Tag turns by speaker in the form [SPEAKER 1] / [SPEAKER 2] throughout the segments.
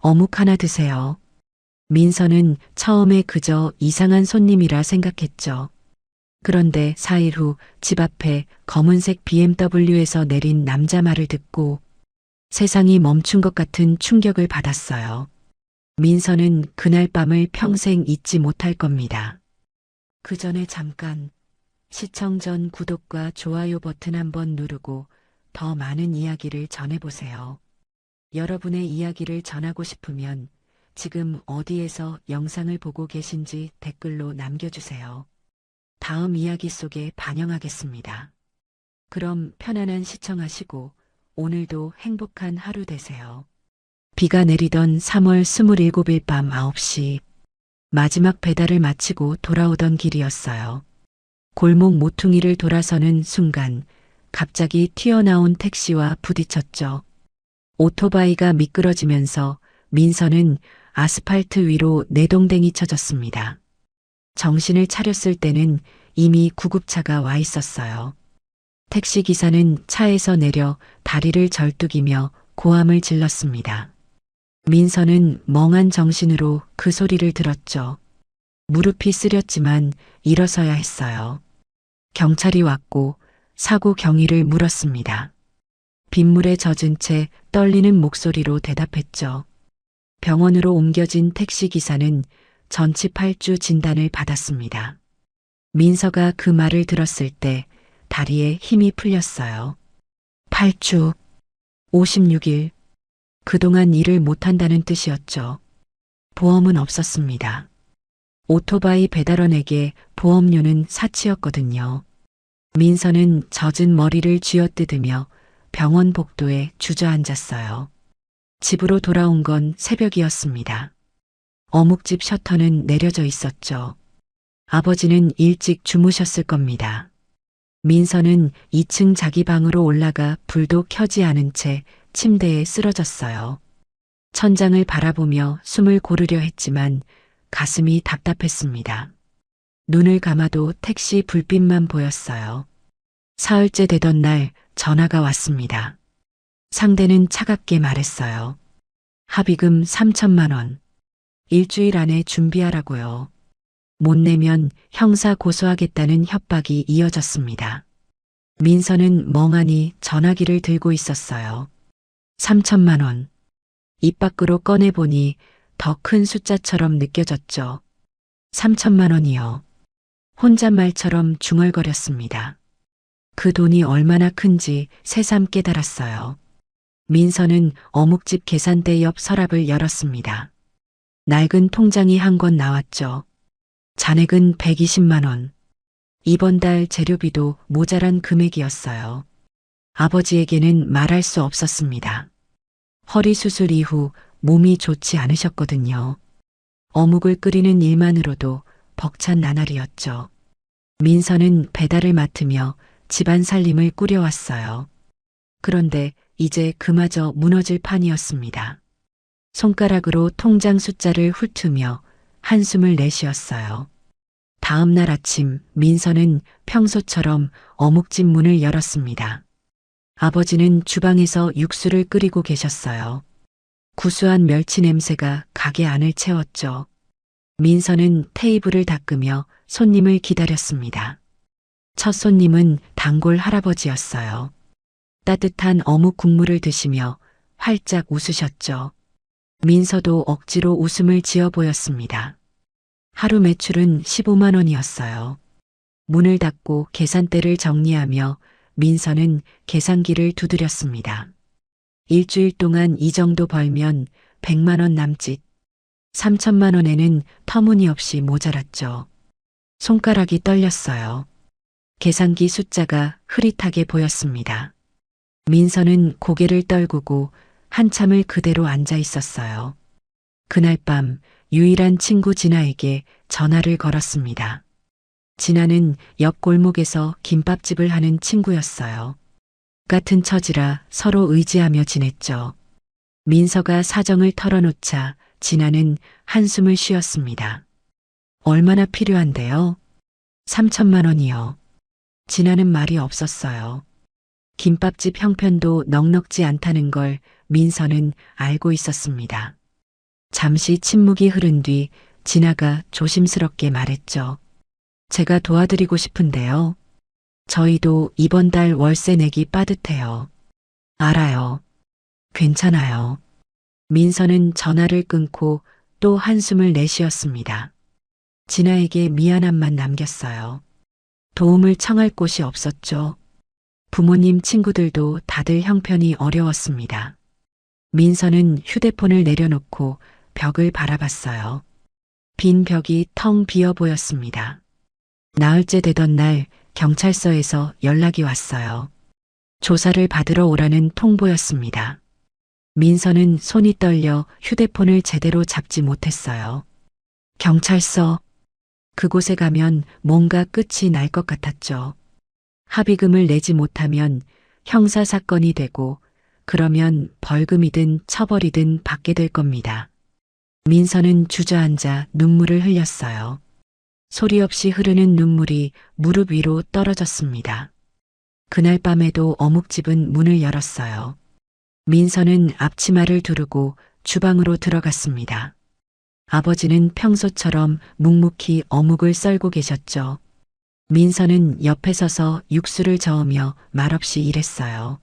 [SPEAKER 1] 어묵 하나 드세요. 민서는 처음에 그저 이상한 손님이라 생각했죠. 그런데 4일 후 집 앞에 검은색 BMW에서 내린 남자 말을 듣고 세상이 멈춘 것 같은 충격을 받았어요. 민서는 그날 밤을 평생 잊지 못할 겁니다. 그 전에 잠깐 시청 전 구독과 좋아요 버튼 한번 누르고 더 많은 이야기를 전해보세요. 여러분의 이야기를 전하고 싶으면 지금 어디에서 영상을 보고 계신지 댓글로 남겨주세요. 다음 이야기 속에 반영하겠습니다. 그럼 편안한 시청하시고 오늘도 행복한 하루 되세요. 비가 내리던 3월 27일 밤 9시 마지막 배달을 마치고 돌아오던 길이었어요. 골목 모퉁이를 돌아서는 순간 갑자기 튀어나온 택시와 부딪혔죠. 오토바이가 미끄러지면서 민서는 아스팔트 위로 내동댕이 쳐졌습니다. 정신을 차렸을 때는 이미 구급차가 와 있었어요. 택시기사는 차에서 내려 다리를 절뚝이며 고함을 질렀습니다. 민서는 멍한 정신으로 그 소리를 들었죠. 무릎이 쓰렸지만 일어서야 했어요. 경찰이 왔고 사고 경위를 물었습니다. 빗물에 젖은 채 떨리는 목소리로 대답했죠. 병원으로 옮겨진 택시기사는 전치 8주 진단을 받았습니다. 민서가 그 말을 들었을 때 다리에 힘이 풀렸어요. 8주, 56일. 그동안 일을 못한다는 뜻이었죠. 보험은 없었습니다. 오토바이 배달원에게 보험료는 사치였거든요. 민서는 젖은 머리를 쥐어뜯으며 병원 복도에 주저앉았어요. 집으로 돌아온 건 새벽이었습니다. 어묵집 셔터는 내려져 있었죠. 아버지는 일찍 주무셨을 겁니다. 민서는 2층 자기 방으로 올라가 불도 켜지 않은 채 침대에 쓰러졌어요. 천장을 바라보며 숨을 고르려 했지만 가슴이 답답했습니다. 눈을 감아도 택시 불빛만 보였어요. 사흘째 되던 날 전화가 왔습니다. 상대는 차갑게 말했어요. 합의금 3천만 원. 일주일 안에 준비하라고요. 못 내면 형사 고소하겠다는 협박이 이어졌습니다. 민서는 멍하니 전화기를 들고 있었어요. 3천만 원. 입 밖으로 꺼내보니 더 큰 숫자처럼 느껴졌죠. 3천만 원이요. 혼잣말처럼 중얼거렸습니다. 그 돈이 얼마나 큰지 새삼 깨달았어요. 민서는 어묵집 계산대 옆 서랍을 열었습니다. 낡은 통장이 한 권 나왔죠. 잔액은 120만 원. 이번 달 재료비도 모자란 금액이었어요. 아버지에게는 말할 수 없었습니다. 허리 수술 이후 몸이 좋지 않으셨거든요. 어묵을 끓이는 일만으로도 벅찬 나날이었죠. 민서는 배달을 맡으며 집안 살림을 꾸려왔어요. 그런데 이제 그마저 무너질 판이었습니다. 손가락으로 통장 숫자를 훑으며 한숨을 내쉬었어요. 다음 날 아침 민서는 평소처럼 어묵집 문을 열었습니다. 아버지는 주방에서 육수를 끓이고 계셨어요. 구수한 멸치 냄새가 가게 안을 채웠죠. 민서는 테이블을 닦으며 손님을 기다렸습니다. 첫 손님은 단골 할아버지였어요. 따뜻한 어묵 국물을 드시며 활짝 웃으셨죠. 민서도 억지로 웃음을 지어 보였습니다. 하루 매출은 15만 원이었어요. 문을 닫고 계산대를 정리하며 민서는 계산기를 두드렸습니다. 일주일 동안 이 정도 벌면 100만 원 남짓. 3천만 원에는 터무니없이 모자랐죠. 손가락이 떨렸어요. 계산기 숫자가 흐릿하게 보였습니다. 민서는 고개를 떨구고 한참을 그대로 앉아 있었어요. 그날 밤 유일한 친구 진아에게 전화를 걸었습니다. 진아는 옆 골목에서 김밥집을 하는 친구였어요. 같은 처지라 서로 의지하며 지냈죠. 민서가 사정을 털어놓자 진아는 한숨을 쉬었습니다. 얼마나 필요한데요? 3천만 원이요. 진아는 말이 없었어요. 김밥집 형편도 넉넉지 않다는 걸 민서는 알고 있었습니다. 잠시 침묵이 흐른 뒤 진아가 조심스럽게 말했죠. 제가 도와드리고 싶은데요. 저희도 이번 달 월세 내기 빠듯해요. 알아요. 괜찮아요. 민서는 전화를 끊고 또 한숨을 내쉬었습니다. 진아에게 미안함만 남겼어요. 도움을 청할 곳이 없었죠. 부모님, 친구들도 다들 형편이 어려웠습니다. 민서는 휴대폰을 내려놓고 벽을 바라봤어요. 빈 벽이 텅 비어 보였습니다. 나흘째 되던 날 경찰서에서 연락이 왔어요. 조사를 받으러 오라는 통보였습니다. 민서는 손이 떨려 휴대폰을 제대로 잡지 못했어요. 경찰서. 그곳에 가면 뭔가 끝이 날 것 같았죠. 합의금을 내지 못하면 형사사건이 되고 그러면 벌금이든 처벌이든 받게 될 겁니다. 민서는 주저앉아 눈물을 흘렸어요. 소리 없이 흐르는 눈물이 무릎 위로 떨어졌습니다. 그날 밤에도 어묵집은 문을 열었어요. 민서는 앞치마를 두르고 주방으로 들어갔습니다. 아버지는 평소처럼 묵묵히 어묵을 썰고 계셨죠. 민서는 옆에 서서 육수를 저으며 말없이 일했어요.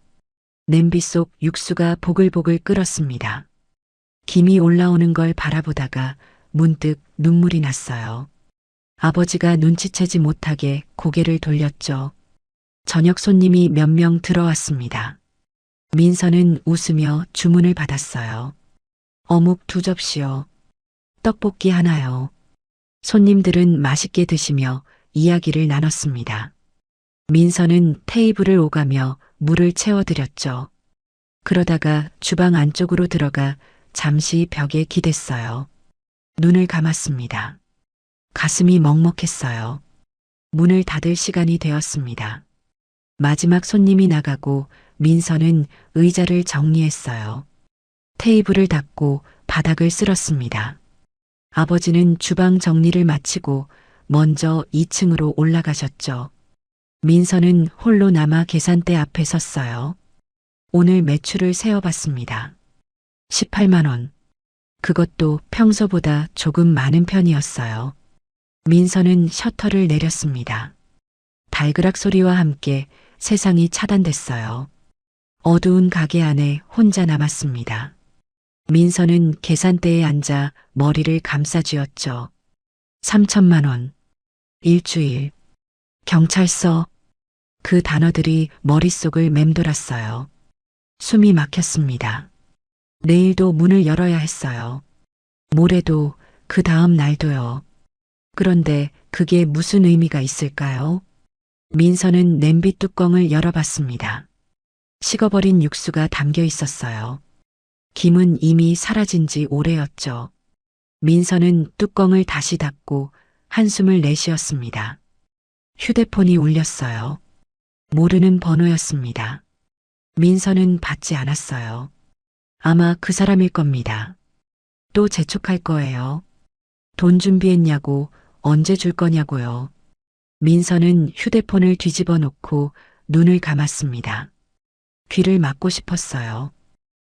[SPEAKER 1] 냄비 속 육수가 보글보글 끓었습니다. 김이 올라오는 걸 바라보다가 문득 눈물이 났어요. 아버지가 눈치채지 못하게 고개를 돌렸죠. 저녁 손님이 몇 명 들어왔습니다. 민서는 웃으며 주문을 받았어요. 어묵 2접시요. 떡볶이 하나요. 손님들은 맛있게 드시며 이야기를 나눴습니다. 민서는 테이블을 오가며 물을 채워드렸죠. 그러다가 주방 안쪽으로 들어가 잠시 벽에 기댔어요. 눈을 감았습니다. 가슴이 먹먹했어요. 문을 닫을 시간이 되었습니다. 마지막 손님이 나가고 민서는 의자를 정리했어요. 테이블을 닦고 바닥을 쓸었습니다. 아버지는 주방 정리를 마치고 먼저 2층으로 올라가셨죠. 민서는 홀로 남아 계산대 앞에 섰어요. 오늘 매출을 세어봤습니다. 18만 원. 그것도 평소보다 조금 많은 편이었어요. 민서는 셔터를 내렸습니다. 발그락 소리와 함께 세상이 차단됐어요. 어두운 가게 안에 혼자 남았습니다. 민서는 계산대에 앉아 머리를 감싸쥐었죠. 3천만 원. 일주일. 경찰서. 그 단어들이 머릿속을 맴돌았어요. 숨이 막혔습니다. 내일도 문을 열어야 했어요. 모레도, 그 다음 날도요. 그런데 그게 무슨 의미가 있을까요? 민서는 냄비 뚜껑을 열어봤습니다. 식어버린 육수가 담겨 있었어요. 김은 이미 사라진 지 오래였죠. 민서는 뚜껑을 다시 닫고 한숨을 내쉬었습니다. 휴대폰이 울렸어요. 모르는 번호였습니다. 민서는 받지 않았어요. 아마 그 사람일 겁니다. 또 재촉할 거예요. 돈 준비했냐고, 언제 줄 거냐고요. 민서는 휴대폰을 뒤집어 놓고 눈을 감았습니다. 귀를 막고 싶었어요.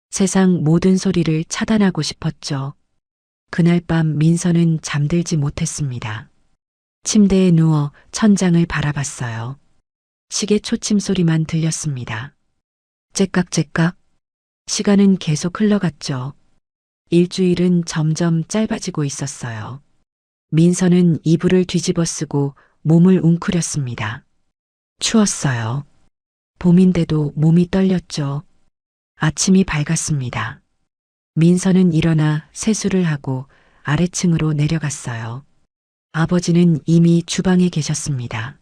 [SPEAKER 1] 세상 모든 소리를 차단하고 싶었죠. 그날 밤 민서는 잠들지 못했습니다. 침대에 누워 천장을 바라봤어요. 시계 초침 소리만 들렸습니다. 째깍째깍. 시간은 계속 흘러갔죠. 일주일은 점점 짧아지고 있었어요. 민서는 이불을 뒤집어 쓰고 몸을 웅크렸습니다. 추웠어요. 봄인데도 몸이 떨렸죠. 아침이 밝았습니다. 민서는 일어나 세수를 하고 아래층으로 내려갔어요. 아버지는 이미 주방에 계셨습니다.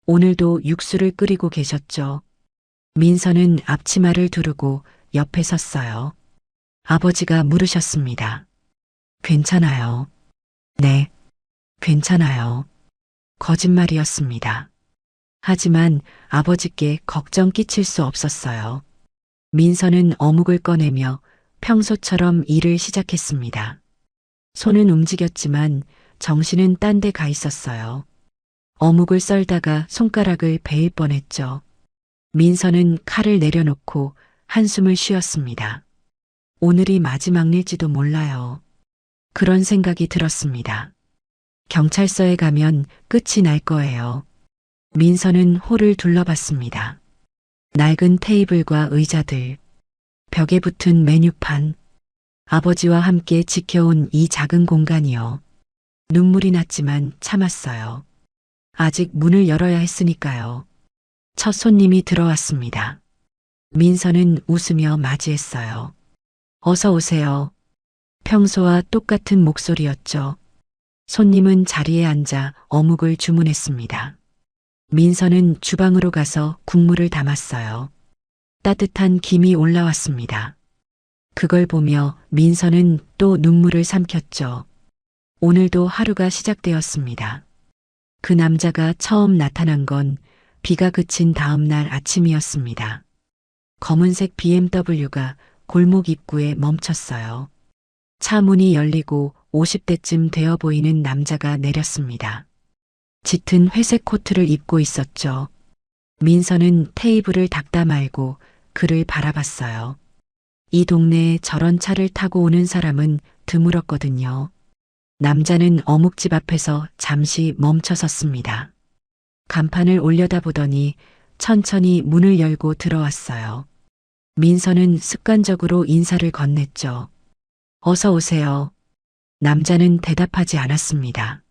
[SPEAKER 1] 오늘도 육수를 끓이고 계셨죠. 민서는 앞치마를 두르고 옆에 섰어요. 아버지가 물으셨습니다. 괜찮아요. 네, 괜찮아요. 거짓말이었습니다. 하지만 아버지께 걱정 끼칠 수 없었어요. 민서는 어묵을 꺼내며 평소처럼 일을 시작했습니다. 손은 움직였지만 정신은 딴 데 가 있었어요. 어묵을 썰다가 손가락을 베일 뻔했죠. 민서는 칼을 내려놓고 한숨을 쉬었습니다. 오늘이 마지막 일지도 몰라요. 그런 생각이 들었습니다. 경찰서에 가면 끝이 날 거예요. 민서는 홀을 둘러봤습니다. 낡은 테이블과 의자들, 벽에 붙은 메뉴판, 아버지와 함께 지켜온 이 작은 공간이요. 눈물이 났지만 참았어요. 아직 문을 열어야 했으니까요. 첫 손님이 들어왔습니다. 민서는 웃으며 맞이했어요. 어서 오세요. 평소와 똑같은 목소리였죠. 손님은 자리에 앉아 어묵을 주문했습니다. 민서는 주방으로 가서 국물을 담았어요. 따뜻한 김이 올라왔습니다. 그걸 보며 민서는 또 눈물을 삼켰죠. 오늘도 하루가 시작되었습니다. 그 남자가 처음 나타난 건 비가 그친 다음 날 아침이었습니다. 검은색 BMW가 골목 입구에 멈췄어요. 차 문이 열리고 50대쯤 되어 보이는 남자가 내렸습니다. 짙은 회색 코트를 입고 있었죠. 민서는 테이블을 닦다 말고 그를 바라봤어요. 이 동네에 저런 차를 타고 오는 사람은 드물었거든요. 남자는 어묵집 앞에서 잠시 멈춰 섰습니다. 간판을 올려다보더니 천천히 문을 열고 들어왔어요. 민서는 습관적으로 인사를 건넸죠. 어서 오세요. 남자는 대답하지 않았습니다.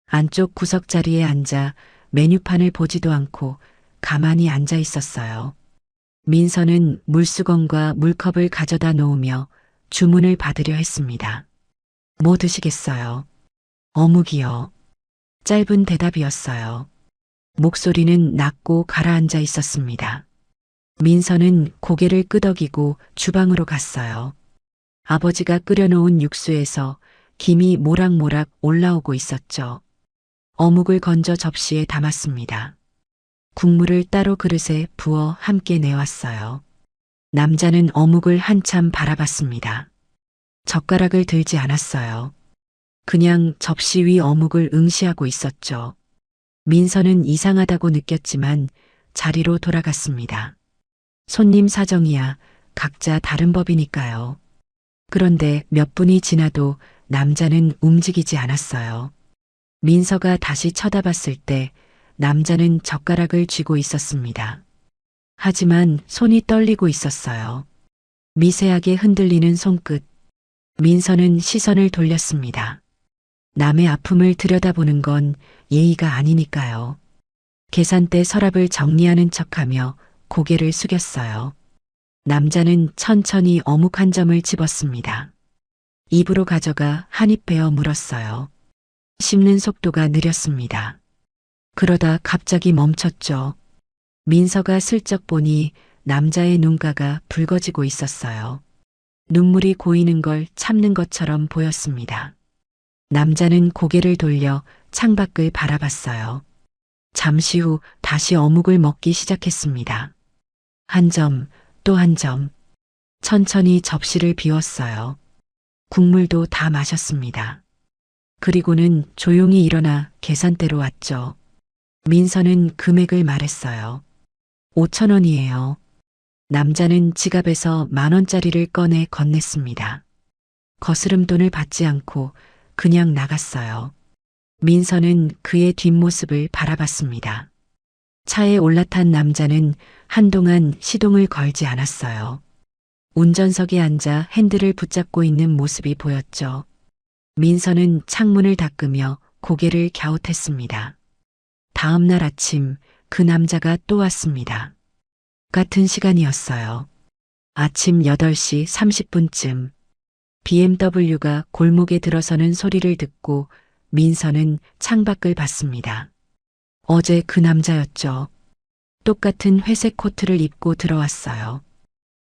[SPEAKER 1] 안쪽 구석 자리에 앉아 메뉴판을 보지도 않고 가만히 앉아 있었어요. 민서는 물수건과 물컵을 가져다 놓으며 주문을 받으려 했습니다. 뭐 드시겠어요? 어묵이요. 짧은 대답이었어요. 목소리는 낮고 가라앉아 있었습니다. 민서는 고개를 끄덕이고 주방으로 갔어요. 아버지가 끓여놓은 육수에서 김이 모락모락 올라오고 있었죠. 어묵을 건져 접시에 담았습니다. 국물을 따로 그릇에 부어 함께 내왔어요. 남자는 어묵을 한참 바라봤습니다. 젓가락을 들지 않았어요. 그냥 접시 위 어묵을 응시하고 있었죠. 민서는 이상하다고 느꼈지만 자리로 돌아갔습니다. 손님 사정이야 각자 다른 법이니까요. 그런데 몇 분이 지나도 남자는 움직이지 않았어요. 민서가 다시 쳐다봤을 때 남자는 젓가락을 쥐고 있었습니다. 하지만 손이 떨리고 있었어요. 미세하게 흔들리는 손끝. 민서는 시선을 돌렸습니다. 남의 아픔을 들여다보는 건 예의가 아니니까요. 계산대 서랍을 정리하는 척하며 고개를 숙였어요. 남자는 천천히 어묵 한 점을 집었습니다. 입으로 가져가 한 입 베어 물었어요. 씹는 속도가 느렸습니다. 그러다 갑자기 멈췄죠. 민서가 슬쩍 보니 남자의 눈가가 붉어지고 있었어요. 눈물이 고이는 걸 참는 것처럼 보였습니다. 남자는 고개를 돌려 창밖을 바라봤어요. 잠시 후 다시 어묵을 먹기 시작했습니다. 한 점, 또 한 점. 천천히 접시를 비웠어요. 국물도 다 마셨습니다. 그리고는 조용히 일어나 계산대로 왔죠. 민서는 금액을 말했어요. 5,000원이에요. 남자는 지갑에서 10,000원짜리를 꺼내 건넸습니다. 거스름 돈을 받지 않고 그냥 나갔어요. 민서는 그의 뒷모습을 바라봤습니다. 차에 올라탄 남자는 한동안 시동을 걸지 않았어요. 운전석에 앉아 핸들을 붙잡고 있는 모습이 보였죠. 민서는 창문을 닦으며 고개를 갸웃했습니다. 다음 날 아침 그 남자가 또 왔습니다. 같은 시간이었어요. 아침 8시 30분쯤 BMW가 골목에 들어서는 소리를 듣고 민서는 창밖을 봤습니다. 어제 그 남자였죠. 똑같은 회색 코트를 입고 들어왔어요.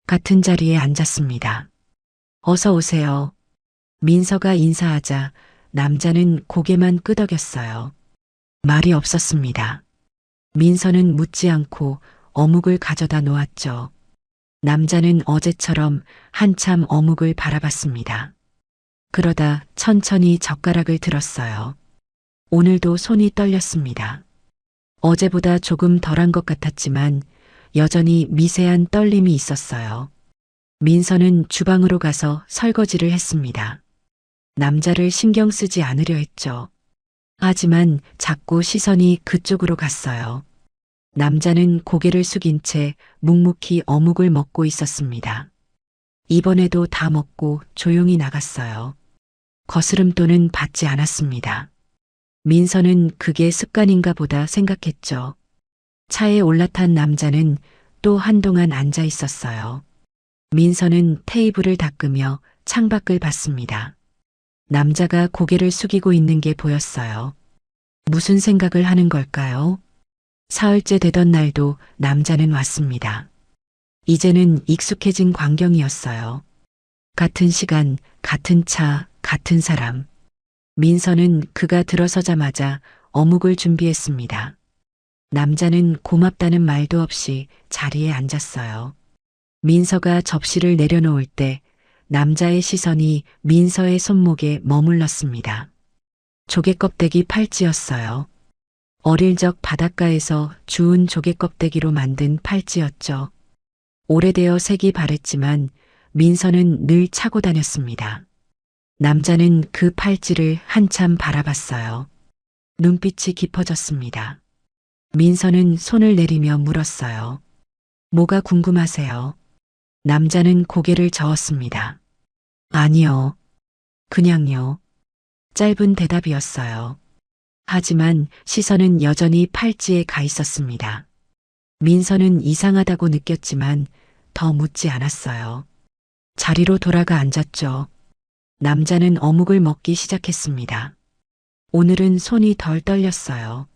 [SPEAKER 1] 같은 자리에 앉았습니다. 어서 오세요. 민서가 인사하자 남자는 고개만 끄덕였어요. 말이 없었습니다. 민서는 묻지 않고 어묵을 가져다 놓았죠. 남자는 어제처럼 한참 어묵을 바라봤습니다. 그러다 천천히 젓가락을 들었어요. 오늘도 손이 떨렸습니다. 어제보다 조금 덜한 것 같았지만 여전히 미세한 떨림이 있었어요. 민서는 주방으로 가서 설거지를 했습니다. 남자를 신경 쓰지 않으려 했죠. 하지만 자꾸 시선이 그쪽으로 갔어요. 남자는 고개를 숙인 채 묵묵히 어묵을 먹고 있었습니다. 이번에도 다 먹고 조용히 나갔어요. 거스름돈은 받지 않았습니다. 민서는 그게 습관인가 보다 생각했죠. 차에 올라탄 남자는 또 한동안 앉아 있었어요. 민서는 테이블을 닦으며 창밖을 봤습니다. 남자가 고개를 숙이고 있는 게 보였어요. 무슨 생각을 하는 걸까요? 사흘째 되던 날도 남자는 왔습니다. 이제는 익숙해진 광경이었어요. 같은 시간, 같은 차, 같은 사람. 민서는 그가 들어서자마자 어묵을 준비했습니다. 남자는 고맙다는 말도 없이 자리에 앉았어요. 민서가 접시를 내려놓을 때 남자의 시선이 민서의 손목에 머물렀습니다. 조개껍데기 팔찌였어요. 어릴 적 바닷가에서 주운 조개껍데기로 만든 팔찌였죠. 오래되어 색이 바랬지만 민서는 늘 차고 다녔습니다. 남자는 그 팔찌를 한참 바라봤어요. 눈빛이 깊어졌습니다. 민서는 손을 내리며 물었어요. 뭐가 궁금하세요? 남자는 고개를 저었습니다. 아니요. 그냥요. 짧은 대답이었어요. 하지만 시선은 여전히 팔찌에 가 있었습니다. 민서는 이상하다고 느꼈지만 더 묻지 않았어요. 자리로 돌아가 앉았죠. 남자는 어묵을 먹기 시작했습니다. 오늘은 손이 덜 떨렸어요.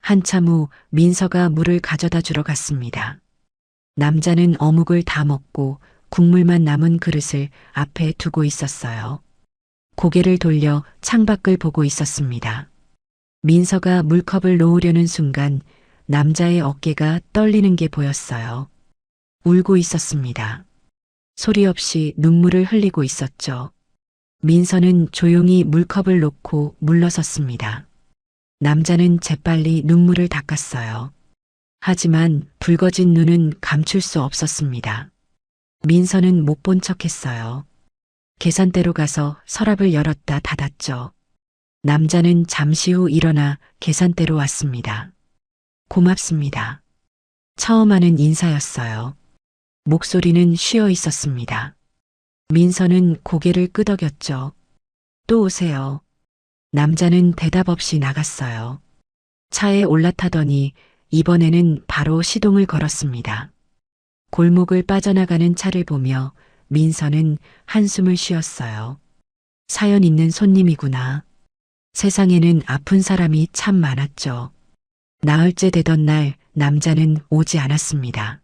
[SPEAKER 1] 한참 후 민서가 물을 가져다 주러 갔습니다. 남자는 어묵을 다 먹고 국물만 남은 그릇을 앞에 두고 있었어요. 고개를 돌려 창밖을 보고 있었습니다. 민서가 물컵을 놓으려는 순간 남자의 어깨가 떨리는 게 보였어요. 울고 있었습니다. 소리 없이 눈물을 흘리고 있었죠. 민서는 조용히 물컵을 놓고 물러섰습니다. 남자는 재빨리 눈물을 닦았어요. 하지만 붉어진 눈은 감출 수 없었습니다. 민서는 못 본 척했어요. 계산대로 가서 서랍을 열었다 닫았죠. 남자는 잠시 후 일어나 계산대로 왔습니다. 고맙습니다. 처음 하는 인사였어요. 목소리는 쉬어 있었습니다. 민서는 고개를 끄덕였죠. 또 오세요. 남자는 대답 없이 나갔어요. 차에 올라타더니 이번에는 바로 시동을 걸었습니다. 골목을 빠져나가는 차를 보며 민서는 한숨을 쉬었어요. 사연 있는 손님이구나. 세상에는 아픈 사람이 참 많았죠. 나흘째 되던 날 남자는 오지 않았습니다.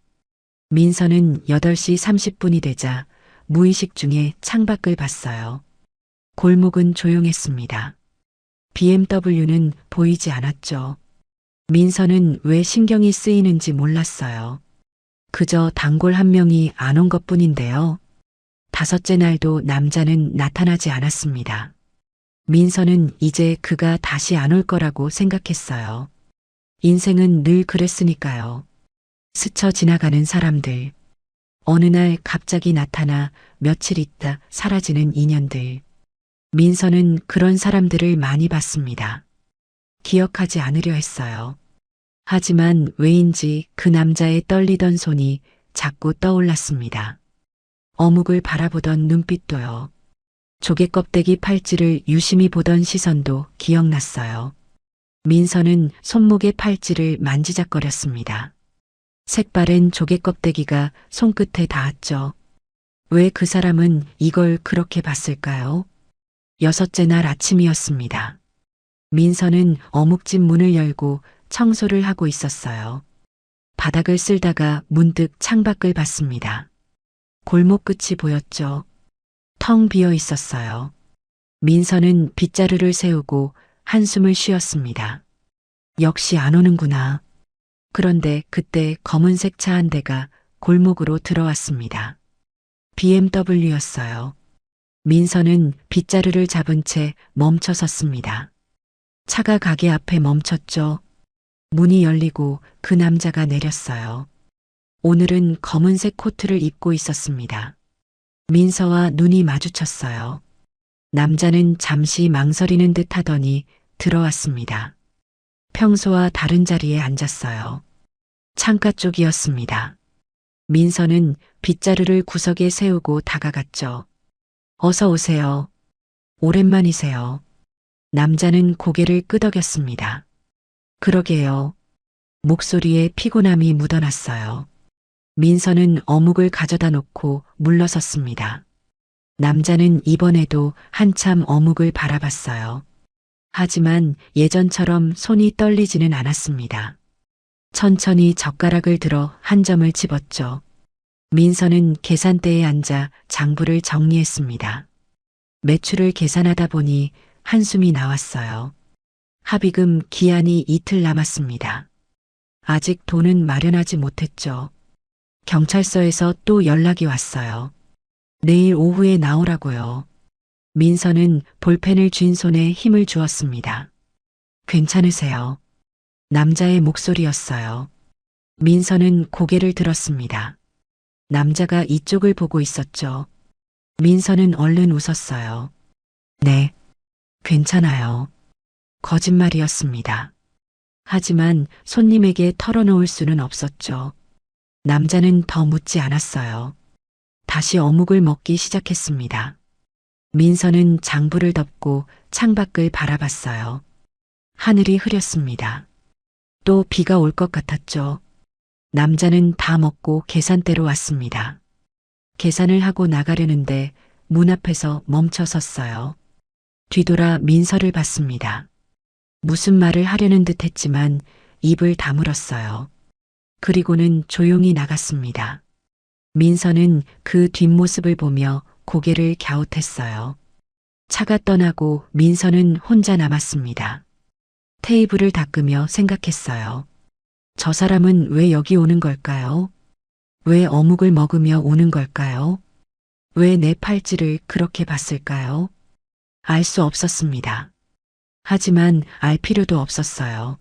[SPEAKER 1] 민서는 8시 30분이 되자 무의식 중에 창밖을 봤어요. 골목은 조용했습니다. BMW는 보이지 않았죠. 민서는 왜 신경이 쓰이는지 몰랐어요. 그저 단골 한 명이 안 온 것뿐인데요. 5째 날도 남자는 나타나지 않았습니다. 민서는 이제 그가 다시 안 올 거라고 생각했어요. 인생은 늘 그랬으니까요. 스쳐 지나가는 사람들. 어느 날 갑자기 나타나 며칠 있다 사라지는 인연들. 민서는 그런 사람들을 많이 봤습니다. 기억하지 않으려 했어요. 하지만 왜인지 그 남자의 떨리던 손이 자꾸 떠올랐습니다. 어묵을 바라보던 눈빛도요. 조개껍데기 팔찌를 유심히 보던 시선도 기억났어요. 민서는 손목의 팔찌를 만지작거렸습니다. 색바랜 조개껍데기가 손끝에 닿았죠. 왜 그 사람은 이걸 그렇게 봤을까요? 6째 날 아침이었습니다. 민서는 어묵집 문을 열고 청소를 하고 있었어요. 바닥을 쓸다가 문득 창밖을 봤습니다. 골목 끝이 보였죠. 텅 비어 있었어요. 민서는 빗자루를 세우고 한숨을 쉬었습니다. 역시 안 오는구나. 그런데 그때 검은색 차 한 대가 골목으로 들어왔습니다. BMW였어요. 민서는 빗자루를 잡은 채 멈춰 섰습니다. 차가 가게 앞에 멈췄죠. 문이 열리고 그 남자가 내렸어요. 오늘은 검은색 코트를 입고 있었습니다. 민서와 눈이 마주쳤어요. 남자는 잠시 망설이는 듯 하더니 들어왔습니다. 평소와 다른 자리에 앉았어요. 창가 쪽이었습니다. 민서는 빗자루를 구석에 세우고 다가갔죠. 어서 오세요. 오랜만이세요. 남자는 고개를 끄덕였습니다. 그러게요. 목소리에 피곤함이 묻어났어요. 민서는 어묵을 가져다 놓고 물러섰습니다. 남자는 이번에도 한참 어묵을 바라봤어요. 하지만 예전처럼 손이 떨리지는 않았습니다. 천천히 젓가락을 들어 한 점을 집었죠. 민서는 계산대에 앉아 장부를 정리했습니다. 매출을 계산하다 보니 한숨이 나왔어요. 합의금 기한이 이틀 남았습니다. 아직 돈은 마련하지 못했죠. 경찰서에서 또 연락이 왔어요. 내일 오후에 나오라고요. 민서는 볼펜을 쥔 손에 힘을 주었습니다. 괜찮으세요? 남자의 목소리였어요. 민서는 고개를 들었습니다. 남자가 이쪽을 보고 있었죠. 민서는 얼른 웃었어요. 네, 괜찮아요. 거짓말이었습니다. 하지만 손님에게 털어놓을 수는 없었죠. 남자는 더 묻지 않았어요. 다시 어묵을 먹기 시작했습니다. 민서는 장부를 덮고 창밖을 바라봤어요. 하늘이 흐렸습니다. 또 비가 올 것 같았죠. 남자는 다 먹고 계산대로 왔습니다. 계산을 하고 나가려는데 문 앞에서 멈춰 섰어요. 뒤돌아 민서를 봤습니다. 무슨 말을 하려는 듯 했지만 입을 다물었어요. 그리고는 조용히 나갔습니다. 민서는 그 뒷모습을 보며 고개를 갸웃했어요. 차가 떠나고 민서는 혼자 남았습니다. 테이블을 닦으며 생각했어요. 저 사람은 왜 여기 오는 걸까요? 왜 어묵을 먹으며 오는 걸까요? 왜 내 팔찌를 그렇게 봤을까요? 알 수 없었습니다. 하지만 알 필요도 없었어요.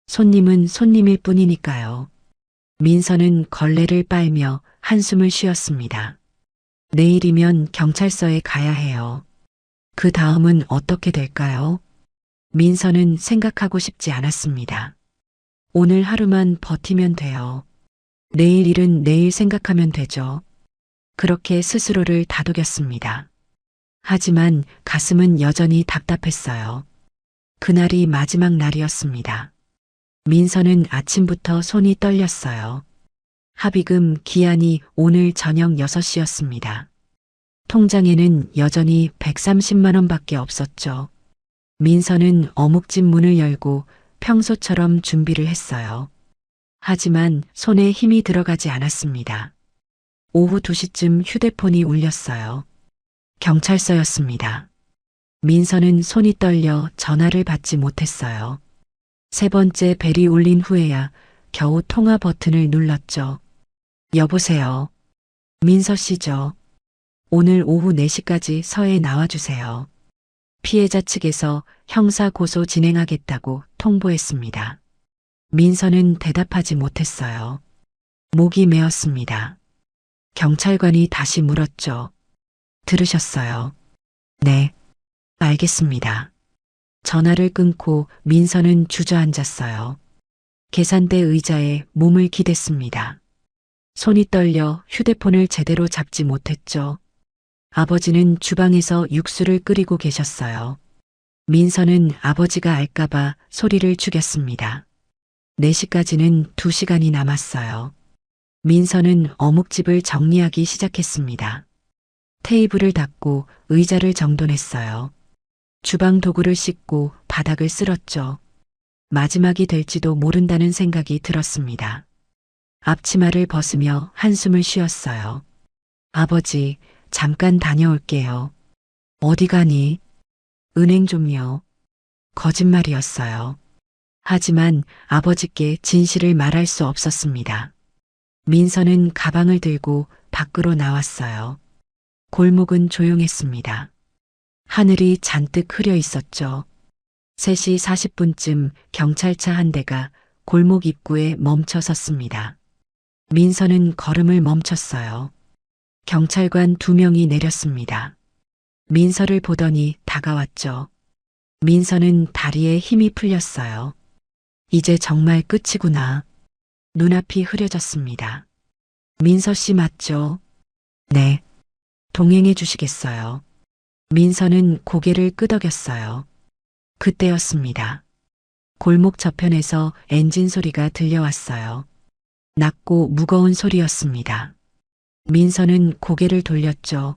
[SPEAKER 1] 손님은 손님일 뿐이니까요. 민서는 걸레를 빨며 한숨을 쉬었습니다. 내일이면 경찰서에 가야 해요. 그 다음은 어떻게 될까요? 민서는 생각하고 싶지 않았습니다. 오늘 하루만 버티면 돼요. 내일 일은 내일 생각하면 되죠. 그렇게 스스로를 다독였습니다. 하지만 가슴은 여전히 답답했어요. 그날이 마지막 날이었습니다. 민서는 아침부터 손이 떨렸어요. 합의금 기한이 오늘 저녁 6시였습니다. 통장에는 여전히 130만 원밖에 없었죠. 민서는 어묵집 문을 열고 평소처럼 준비를 했어요. 하지만 손에 힘이 들어가지 않았습니다. 오후 2시쯤 휴대폰이 울렸어요. 경찰서였습니다. 민서는 손이 떨려 전화를 받지 못했어요. 세 번째 벨이 울린 후에야 겨우 통화 버튼을 눌렀죠. 여보세요. 민서 씨죠. 오늘 오후 4시까지 서에 나와주세요. 피해자 측에서 형사 고소 진행하겠다고 통보했습니다. 민서는 대답하지 못했어요. 목이 메었습니다. 경찰관이 다시 물었죠. 들으셨어요? 네, 알겠습니다. 전화를 끊고 민서는 주저앉았어요. 계산대 의자에 몸을 기댔습니다. 손이 떨려 휴대폰을 제대로 잡지 못했죠. 아버지는 주방에서 육수를 끓이고 계셨어요. 민서는 아버지가 알까봐 소리를 죽였습니다. 4시까지는 2시간이 남았어요. 민서는 어묵집을 정리하기 시작했습니다. 테이블을 닦고 의자를 정돈했어요. 주방 도구를 씻고 바닥을 쓸었죠. 마지막이 될지도 모른다는 생각이 들었습니다. 앞치마를 벗으며 한숨을 쉬었어요. 아버지, 잠깐 다녀올게요. 어디 가니? 은행 좀요. 거짓말이었어요. 하지만 아버지께 진실을 말할 수 없었습니다. 민서는 가방을 들고 밖으로 나왔어요. 골목은 조용했습니다. 하늘이 잔뜩 흐려 있었죠. 3시 40분쯤 경찰차 한 대가 골목 입구에 멈춰 섰습니다. 민서는 걸음을 멈췄어요. 경찰관 2명이 내렸습니다. 민서를 보더니 다가왔죠. 민서는 다리에 힘이 풀렸어요. 이제 정말 끝이구나. 눈앞이 흐려졌습니다. 민서 씨 맞죠? 네. 동행해 주시겠어요? 민서는 고개를 끄덕였어요. 그때였습니다. 골목 저편에서 엔진 소리가 들려왔어요. 낮고 무거운 소리였습니다. 민서는 고개를 돌렸죠.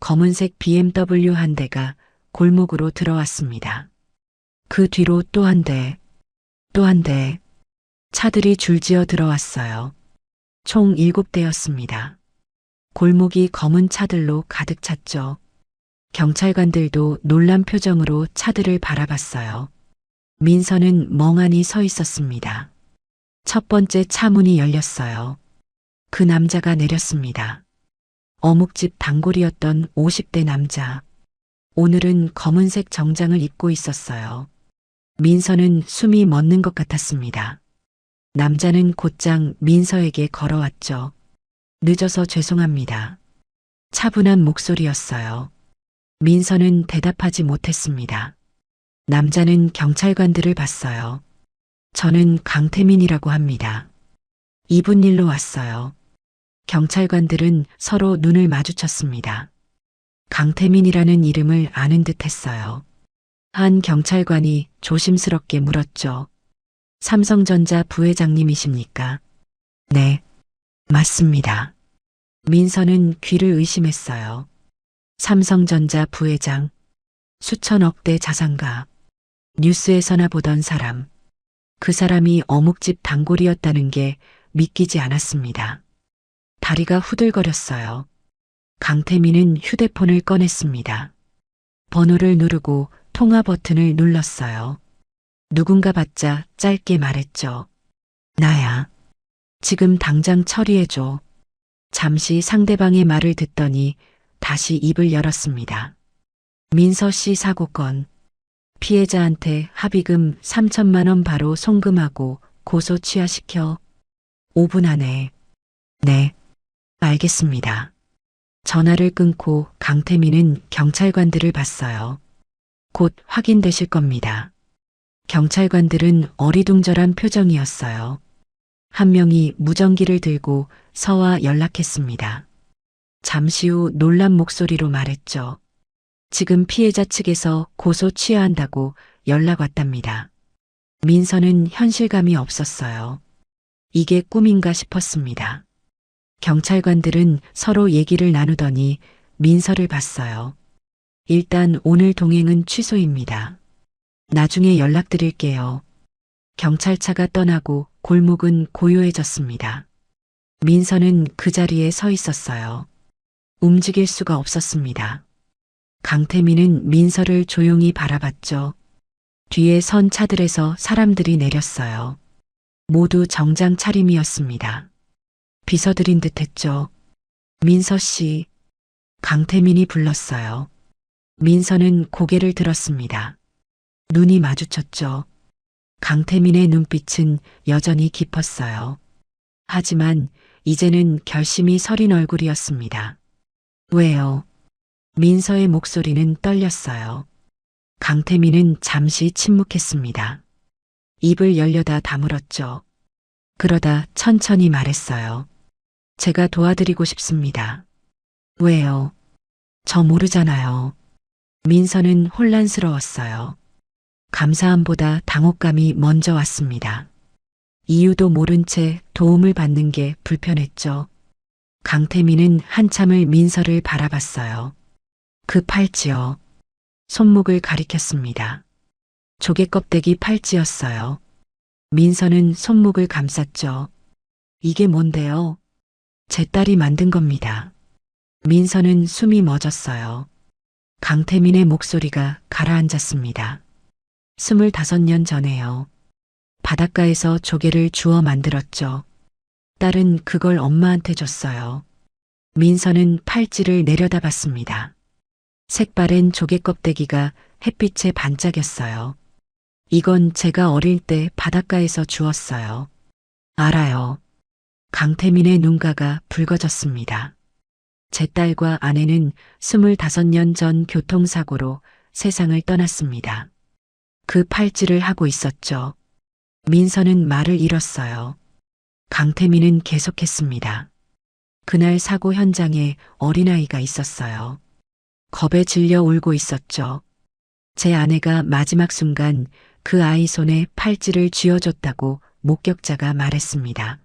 [SPEAKER 1] 검은색 BMW 한 대가 골목으로 들어왔습니다. 그 뒤로 또 한 대, 또 한 대, 차들이 줄지어 들어왔어요. 총 7대였습니다. 골목이 검은 차들로 가득 찼죠. 경찰관들도 놀란 표정으로 차들을 바라봤어요. 민서는 멍하니 서 있었습니다. 첫 번째 차 문이 열렸어요. 그 남자가 내렸습니다. 어묵집 단골이었던 50대 남자. 오늘은 검은색 정장을 입고 있었어요. 민서는 숨이 멎는 것 같았습니다. 남자는 곧장 민서에게 걸어왔죠. 늦어서 죄송합니다. 차분한 목소리였어요. 민서는 대답하지 못했습니다. 남자는 경찰관들을 봤어요. 저는 강태민이라고 합니다. 이분 일로 왔어요. 경찰관들은 서로 눈을 마주쳤습니다. 강태민이라는 이름을 아는 듯 했어요. 한 경찰관이 조심스럽게 물었죠. 삼성전자 부회장님이십니까? 네, 맞습니다. 민서는 귀를 의심했어요. 삼성전자 부회장, 수천억 대 자산가, 뉴스에서나 보던 사람. 그 사람이 어묵집 단골이었다는 게 믿기지 않았습니다. 다리가 후들거렸어요. 강태민은 휴대폰을 꺼냈습니다. 번호를 누르고 통화 버튼을 눌렀어요. 누군가 받자 짧게 말했죠. 나야. 지금 당장 처리해줘. 잠시 상대방의 말을 듣더니 다시 입을 열었습니다. 민서 씨 사고 건. 피해자한테 합의금 3천만 원 바로 송금하고 고소 취하시켜. 5분 안에. 네, 알겠습니다. 전화를 끊고 강태민은 경찰관들을 봤어요. 곧 확인되실 겁니다. 경찰관들은 어리둥절한 표정이었어요. 한 명이 무전기를 들고 서와 연락했습니다. 잠시 후 놀란 목소리로 말했죠. 지금 피해자 측에서 고소 취하한다고 연락 왔답니다. 민서는 현실감이 없었어요. 이게 꿈인가 싶었습니다. 경찰관들은 서로 얘기를 나누더니 민서를 봤어요. 일단 오늘 동행은 취소입니다. 나중에 연락드릴게요. 경찰차가 떠나고 골목은 고요해졌습니다. 민서는 그 자리에 서 있었어요. 움직일 수가 없었습니다. 강태민은 민서를 조용히 바라봤죠. 뒤에 선 차들에서 사람들이 내렸어요. 모두 정장 차림이었습니다. 비서들인 듯했죠. 민서 씨. 강태민이 불렀어요. 민서는 고개를 들었습니다. 눈이 마주쳤죠. 강태민의 눈빛은 여전히 깊었어요. 하지만 이제는 결심이 서린 얼굴이었습니다. 왜요? 민서의 목소리는 떨렸어요. 강태민은 잠시 침묵했습니다. 입을 열려다 다물었죠. 그러다 천천히 말했어요. 제가 도와드리고 싶습니다. 왜요? 저 모르잖아요. 민서는 혼란스러웠어요. 감사함보다 당혹감이 먼저 왔습니다. 이유도 모른 채 도움을 받는 게 불편했죠. 강태민은 한참을 민서를 바라봤어요. 그 팔찌요. 손목을 가리켰습니다. 조개 껍데기 팔찌였어요. 민서는 손목을 감쌌죠. 이게 뭔데요? 제 딸이 만든 겁니다. 민서는 숨이 멎었어요. 강태민의 목소리가 가라앉았습니다. 25년 전에요. 바닷가에서 조개를 주워 만들었죠. 딸은 그걸 엄마한테 줬어요. 민서는 팔찌를 내려다봤습니다. 색바랜 조개 껍데기가 햇빛에 반짝였어요. 이건 제가 어릴 때 바닷가에서 주웠어요. 알아요. 강태민의 눈가가 붉어졌습니다. 제 딸과 아내는 25년 전 교통사고로 세상을 떠났습니다. 그 팔찌를 하고 있었죠. 민서는 말을 잃었어요. 강태민은 계속했습니다. 그날 사고 현장에 어린아이가 있었어요. 겁에 질려 울고 있었죠. 제 아내가 마지막 순간 그 아이 손에 팔찌를 쥐어줬다고 목격자가 말했습니다.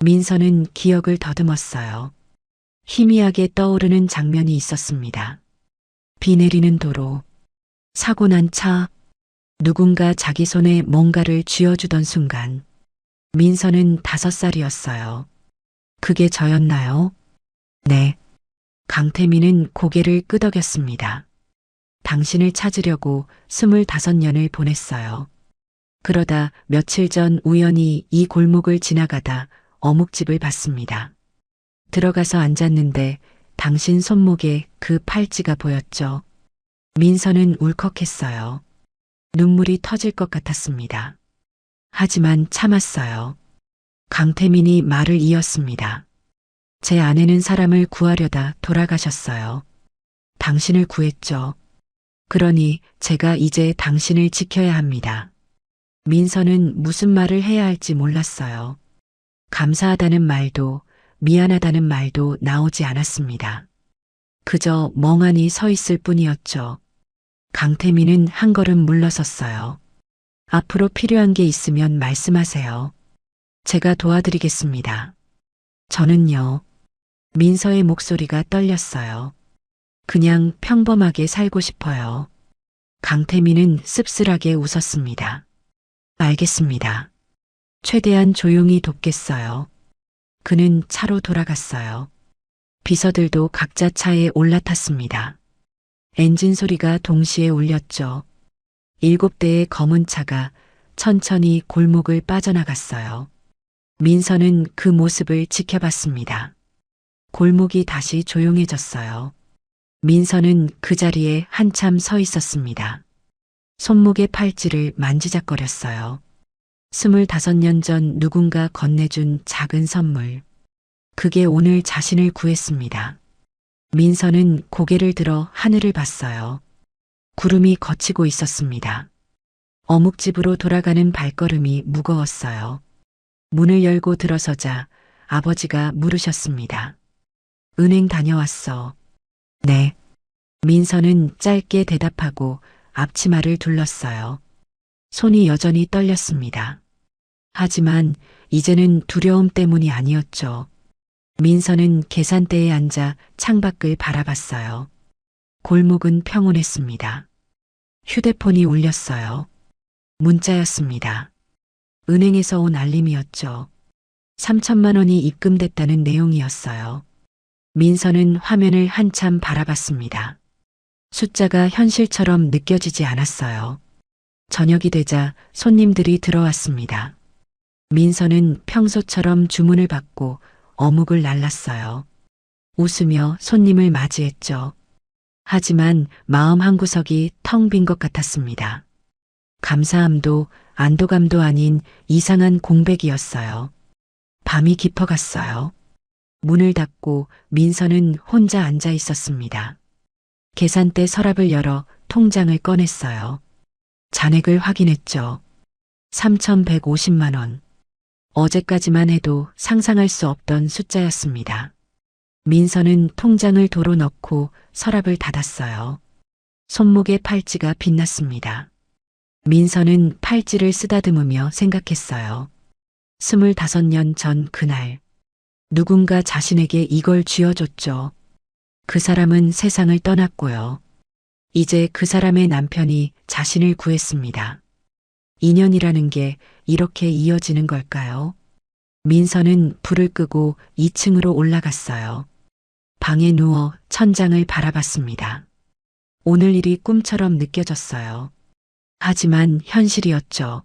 [SPEAKER 1] 민서는 기억을 더듬었어요. 희미하게 떠오르는 장면이 있었습니다. 비 내리는 도로, 사고 난 차, 누군가 자기 손에 뭔가를 쥐어주던 순간, 민서는 5살이었어요. 그게 저였나요? 네. 강태민은 고개를 끄덕였습니다. 당신을 찾으려고 25년을 보냈어요. 그러다 며칠 전 우연히 이 골목을 지나가다 어묵집을 봤습니다. 들어가서 앉았는데 당신 손목에 그 팔찌가 보였죠. 민서는 울컥했어요. 눈물이 터질 것 같았습니다. 하지만 참았어요. 강태민이 말을 이었습니다. 제 아내는 사람을 구하려다 돌아가셨어요. 당신을 구했죠. 그러니 제가 이제 당신을 지켜야 합니다. 민서는 무슨 말을 해야 할지 몰랐어요. 감사하다는 말도 미안하다는 말도 나오지 않았습니다. 그저 멍하니 서 있을 뿐이었죠. 강태민은 한 걸음 물러섰어요. 앞으로 필요한 게 있으면 말씀하세요. 제가 도와드리겠습니다. 저는요. 민서의 목소리가 떨렸어요. 그냥 평범하게 살고 싶어요. 강태민은 씁쓸하게 웃었습니다. 알겠습니다. 최대한 조용히 돕겠어요. 그는 차로 돌아갔어요. 비서들도 각자 차에 올라탔습니다. 엔진 소리가 동시에 울렸죠. 7대의 검은 차가 천천히 골목을 빠져나갔어요. 민서는 그 모습을 지켜봤습니다. 골목이 다시 조용해졌어요. 민서는 그 자리에 한참 서 있었습니다. 손목의 팔찌를 만지작거렸어요. 25년 전 누군가 건네준 작은 선물. 그게 오늘 자신을 구했습니다. 민서는 고개를 들어 하늘을 봤어요. 구름이 걷히고 있었습니다. 어묵집으로 돌아가는 발걸음이 무거웠어요. 문을 열고 들어서자 아버지가 물으셨습니다. 은행 다녀왔어. 네. 민서는 짧게 대답하고 앞치마를 둘렀어요. 손이 여전히 떨렸습니다. 하지만 이제는 두려움 때문이 아니었죠. 민서는 계산대에 앉아 창밖을 바라봤어요. 골목은 평온했습니다. 휴대폰이 울렸어요. 문자였습니다. 은행에서 온 알림이었죠. 3천만 원이 입금됐다는 내용이었어요. 민서는 화면을 한참 바라봤습니다. 숫자가 현실처럼 느껴지지 않았어요. 저녁이 되자 손님들이 들어왔습니다. 민서는 평소처럼 주문을 받고 어묵을 날랐어요. 웃으며 손님을 맞이했죠. 하지만 마음 한구석이 텅 빈 것 같았습니다. 감사함도 안도감도 아닌 이상한 공백이었어요. 밤이 깊어갔어요. 문을 닫고 민서는 혼자 앉아 있었습니다. 계산대 서랍을 열어 통장을 꺼냈어요. 잔액을 확인했죠. 3,150만 원. 어제까지만 해도 상상할 수 없던 숫자였습니다. 민서는 통장을 도로 넣고 서랍을 닫았어요. 손목에 팔찌가 빛났습니다. 민서는 팔찌를 쓰다듬으며 생각했어요. 25년 전 그날 누군가 자신에게 이걸 쥐어줬죠. 그 사람은 세상을 떠났고요. 이제 그 사람의 남편이 자신을 구했습니다. 인연이라는 게 이렇게 이어지는 걸까요? 민서는 불을 끄고 2층으로 올라갔어요. 방에 누워 천장을 바라봤습니다. 오늘 일이 꿈처럼 느껴졌어요. 하지만 현실이었죠.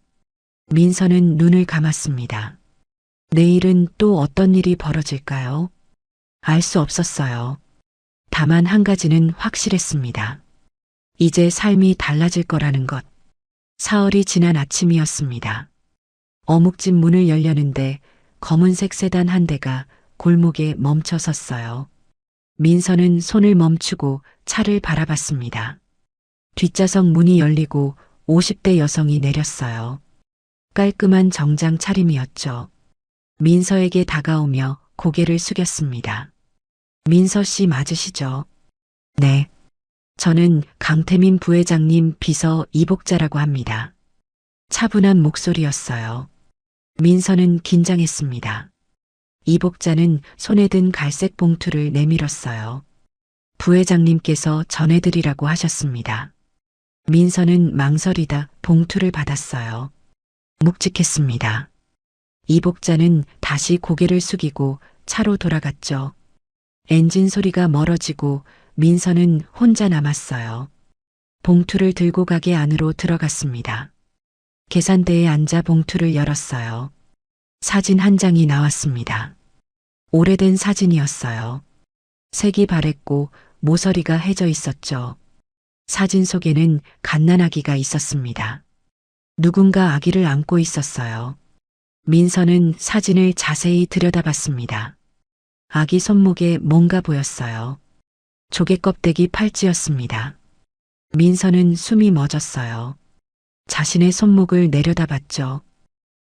[SPEAKER 1] 민서는 눈을 감았습니다. 내일은 또 어떤 일이 벌어질까요? 알 수 없었어요. 다만 한 가지는 확실했습니다. 이제 삶이 달라질 거라는 것. 사흘이 지난 아침이었습니다. 어묵집 문을 열려는데 검은색 세단 한 대가 골목에 멈춰 섰어요. 민서는 손을 멈추고 차를 바라봤습니다. 뒷좌석 문이 열리고 50대 여성이 내렸어요. 깔끔한 정장 차림이었죠. 민서에게 다가오며 고개를 숙였습니다. 민서 씨 맞으시죠? 네. 저는 강태민 부회장님 비서 이복자라고 합니다. 차분한 목소리였어요. 민서는 긴장했습니다. 이복자는 손에 든 갈색 봉투를 내밀었어요. 부회장님께서 전해드리라고 하셨습니다. 민서는 망설이다 봉투를 받았어요. 묵직했습니다. 이복자는 다시 고개를 숙이고 차로 돌아갔죠. 엔진 소리가 멀어지고 민서는 혼자 남았어요. 봉투를 들고 가게 안으로 들어갔습니다. 계산대에 앉아 봉투를 열었어요. 사진 한 장이 나왔습니다. 오래된 사진이었어요. 색이 바랬고 모서리가 해져 있었죠. 사진 속에는 갓난아기가 있었습니다. 누군가 아기를 안고 있었어요. 민서는 사진을 자세히 들여다봤습니다. 아기 손목에 뭔가 보였어요. 조개 껍데기 팔찌였습니다. 민서는 숨이 멎었어요. 자신의 손목을 내려다봤죠.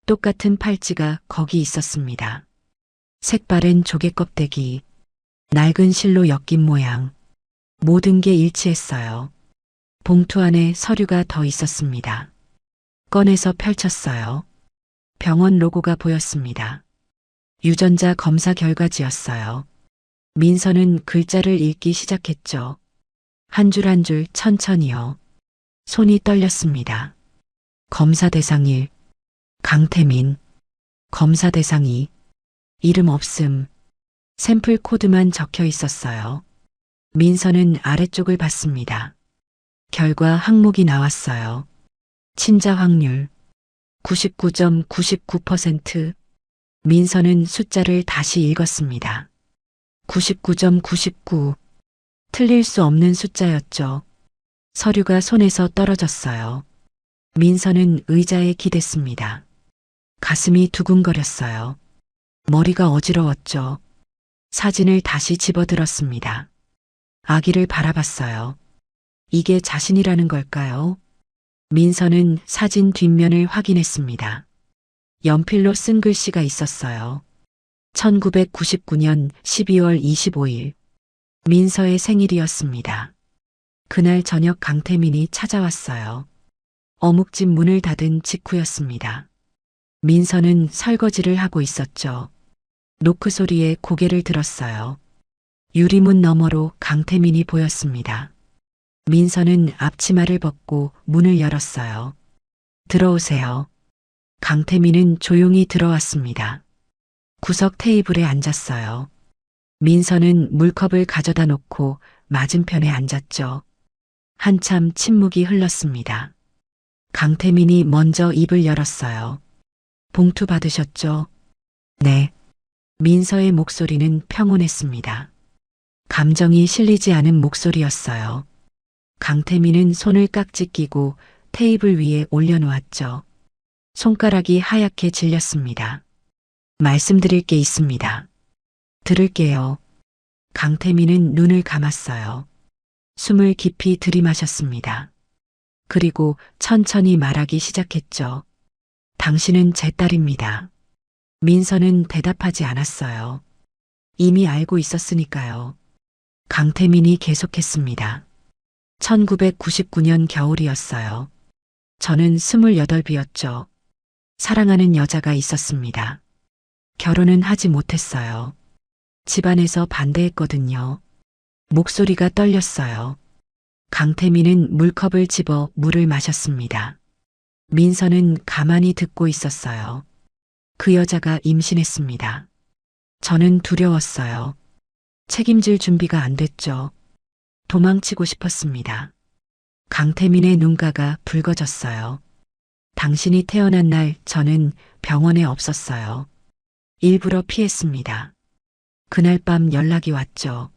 [SPEAKER 1] 똑같은 팔찌가 거기 있었습니다. 색바랜 조개 껍데기, 낡은 실로 엮인 모양, 모든 게 일치했어요. 봉투 안에 서류가 더 있었습니다. 꺼내서 펼쳤어요. 병원 로고가 보였습니다. 유전자 검사 결과지였어요. 민서는 글자를 읽기 시작했죠. 한 줄 한 줄 천천히요. 손이 떨렸습니다. 검사 대상 1, 강태민. 검사 대상 2, 이름 없음. 샘플 코드만 적혀 있었어요. 민서는 아래쪽을 봤습니다. 결과 항목이 나왔어요. 친자 확률 99.99%. 민서는 숫자를 다시 읽었습니다. 99.99. 틀릴 수 없는 숫자였죠. 서류가 손에서 떨어졌어요. 민서는 의자에 기댔습니다. 가슴이 두근거렸어요. 머리가 어지러웠죠. 사진을 다시 집어들었습니다. 아기를 바라봤어요. 이게 자신이라는 걸까요? 민서는 사진 뒷면을 확인했습니다. 연필로 쓴 글씨가 있었어요. 1999년 12월 25일. 민서의 생일이었습니다. 그날 저녁 강태민이 찾아왔어요. 어묵집 문을 닫은 직후였습니다. 민서는 설거지를 하고 있었죠. 노크 소리에 고개를 들었어요. 유리문 너머로 강태민이 보였습니다. 민서는 앞치마를 벗고 문을 열었어요. 들어오세요. 강태민은 조용히 들어왔습니다. 구석 테이블에 앉았어요. 민서는 물컵을 가져다 놓고 맞은편에 앉았죠. 한참 침묵이 흘렀습니다. 강태민이 먼저 입을 열었어요. 봉투 받으셨죠? 네. 민서의 목소리는 평온했습니다. 감정이 실리지 않은 목소리였어요. 강태민은 손을 깍지 끼고 테이블 위에 올려놓았죠. 손가락이 하얗게 질렸습니다. 말씀드릴 게 있습니다. 들을게요. 강태민은 눈을 감았어요. 숨을 깊이 들이마셨습니다. 그리고 천천히 말하기 시작했죠. 당신은 제 딸입니다. 민서는 대답하지 않았어요. 이미 알고 있었으니까요. 강태민이 계속했습니다. 1999년 겨울이었어요. 저는 28이었죠. 사랑하는 여자가 있었습니다. 결혼은 하지 못했어요. 집안에서 반대했거든요. 목소리가 떨렸어요. 강태민은 물컵을 집어 물을 마셨습니다. 민서는 가만히 듣고 있었어요. 그 여자가 임신했습니다. 저는 두려웠어요. 책임질 준비가 안 됐죠. 도망치고 싶었습니다. 강태민의 눈가가 붉어졌어요. 당신이 태어난 날 저는 병원에 없었어요. 일부러 피했습니다. 그날 밤 연락이 왔죠.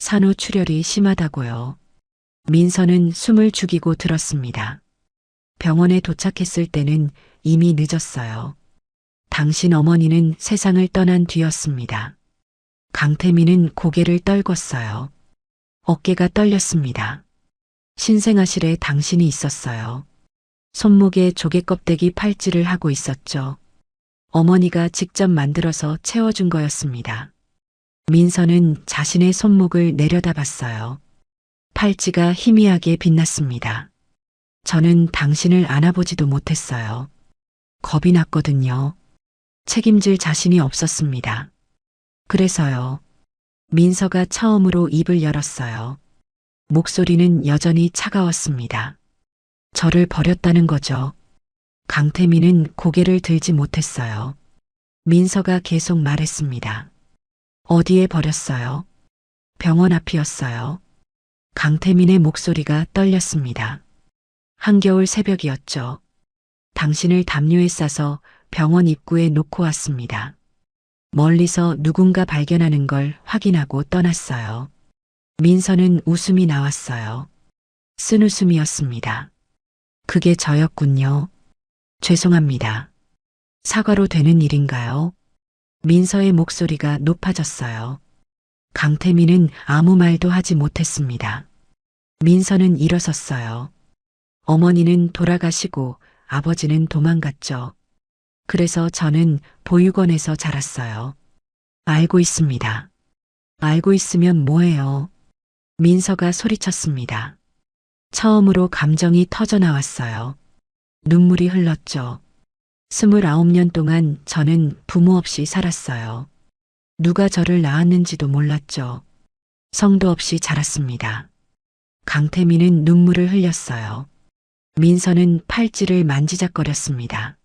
[SPEAKER 1] 산후출혈이 심하다고요. 민서는 숨을 죽이고 들었습니다. 병원에 도착했을 때는 이미 늦었어요. 당신 어머니는 세상을 떠난 뒤였습니다. 강태민은 고개를 떨궜어요. 어깨가 떨렸습니다. 신생아실에 당신이 있었어요. 손목에 조개껍데기 팔찌를 하고 있었죠. 어머니가 직접 만들어서 채워준 거였습니다. 민서는 자신의 손목을 내려다봤어요. 팔찌가 희미하게 빛났습니다. 저는 당신을 안아보지도 못했어요. 겁이 났거든요. 책임질 자신이 없었습니다. 그래서요. 민서가 처음으로 입을 열었어요. 목소리는 여전히 차가웠습니다. 저를 버렸다는 거죠. 강태민은 고개를 들지 못했어요. 민서가 계속 말했습니다. 어디에 버렸어요? 병원 앞이었어요. 강태민의 목소리가 떨렸습니다. 한겨울 새벽이었죠. 당신을 담요에 싸서 병원 입구에 놓고 왔습니다. 멀리서 누군가 발견하는 걸 확인하고 떠났어요. 민서는 웃음이 나왔어요. 쓴웃음이었습니다. 그게 저였군요. 죄송합니다. 사과로 되는 일인가요? 민서의 목소리가 높아졌어요. 강태민은 아무 말도 하지 못했습니다. 민서는 일어섰어요. 어머니는 돌아가시고 아버지는 도망갔죠. 그래서 저는 보육원에서 자랐어요. 알고 있습니다. 알고 있으면 뭐해요? 민서가 소리쳤습니다. 처음으로 감정이 터져 나왔어요. 눈물이 흘렀죠. 29년 동안 저는 부모 없이 살았어요. 누가 저를 낳았는지도 몰랐죠. 성도 없이 자랐습니다. 강태민은 눈물을 흘렸어요. 민서는 팔찌를 만지작거렸습니다.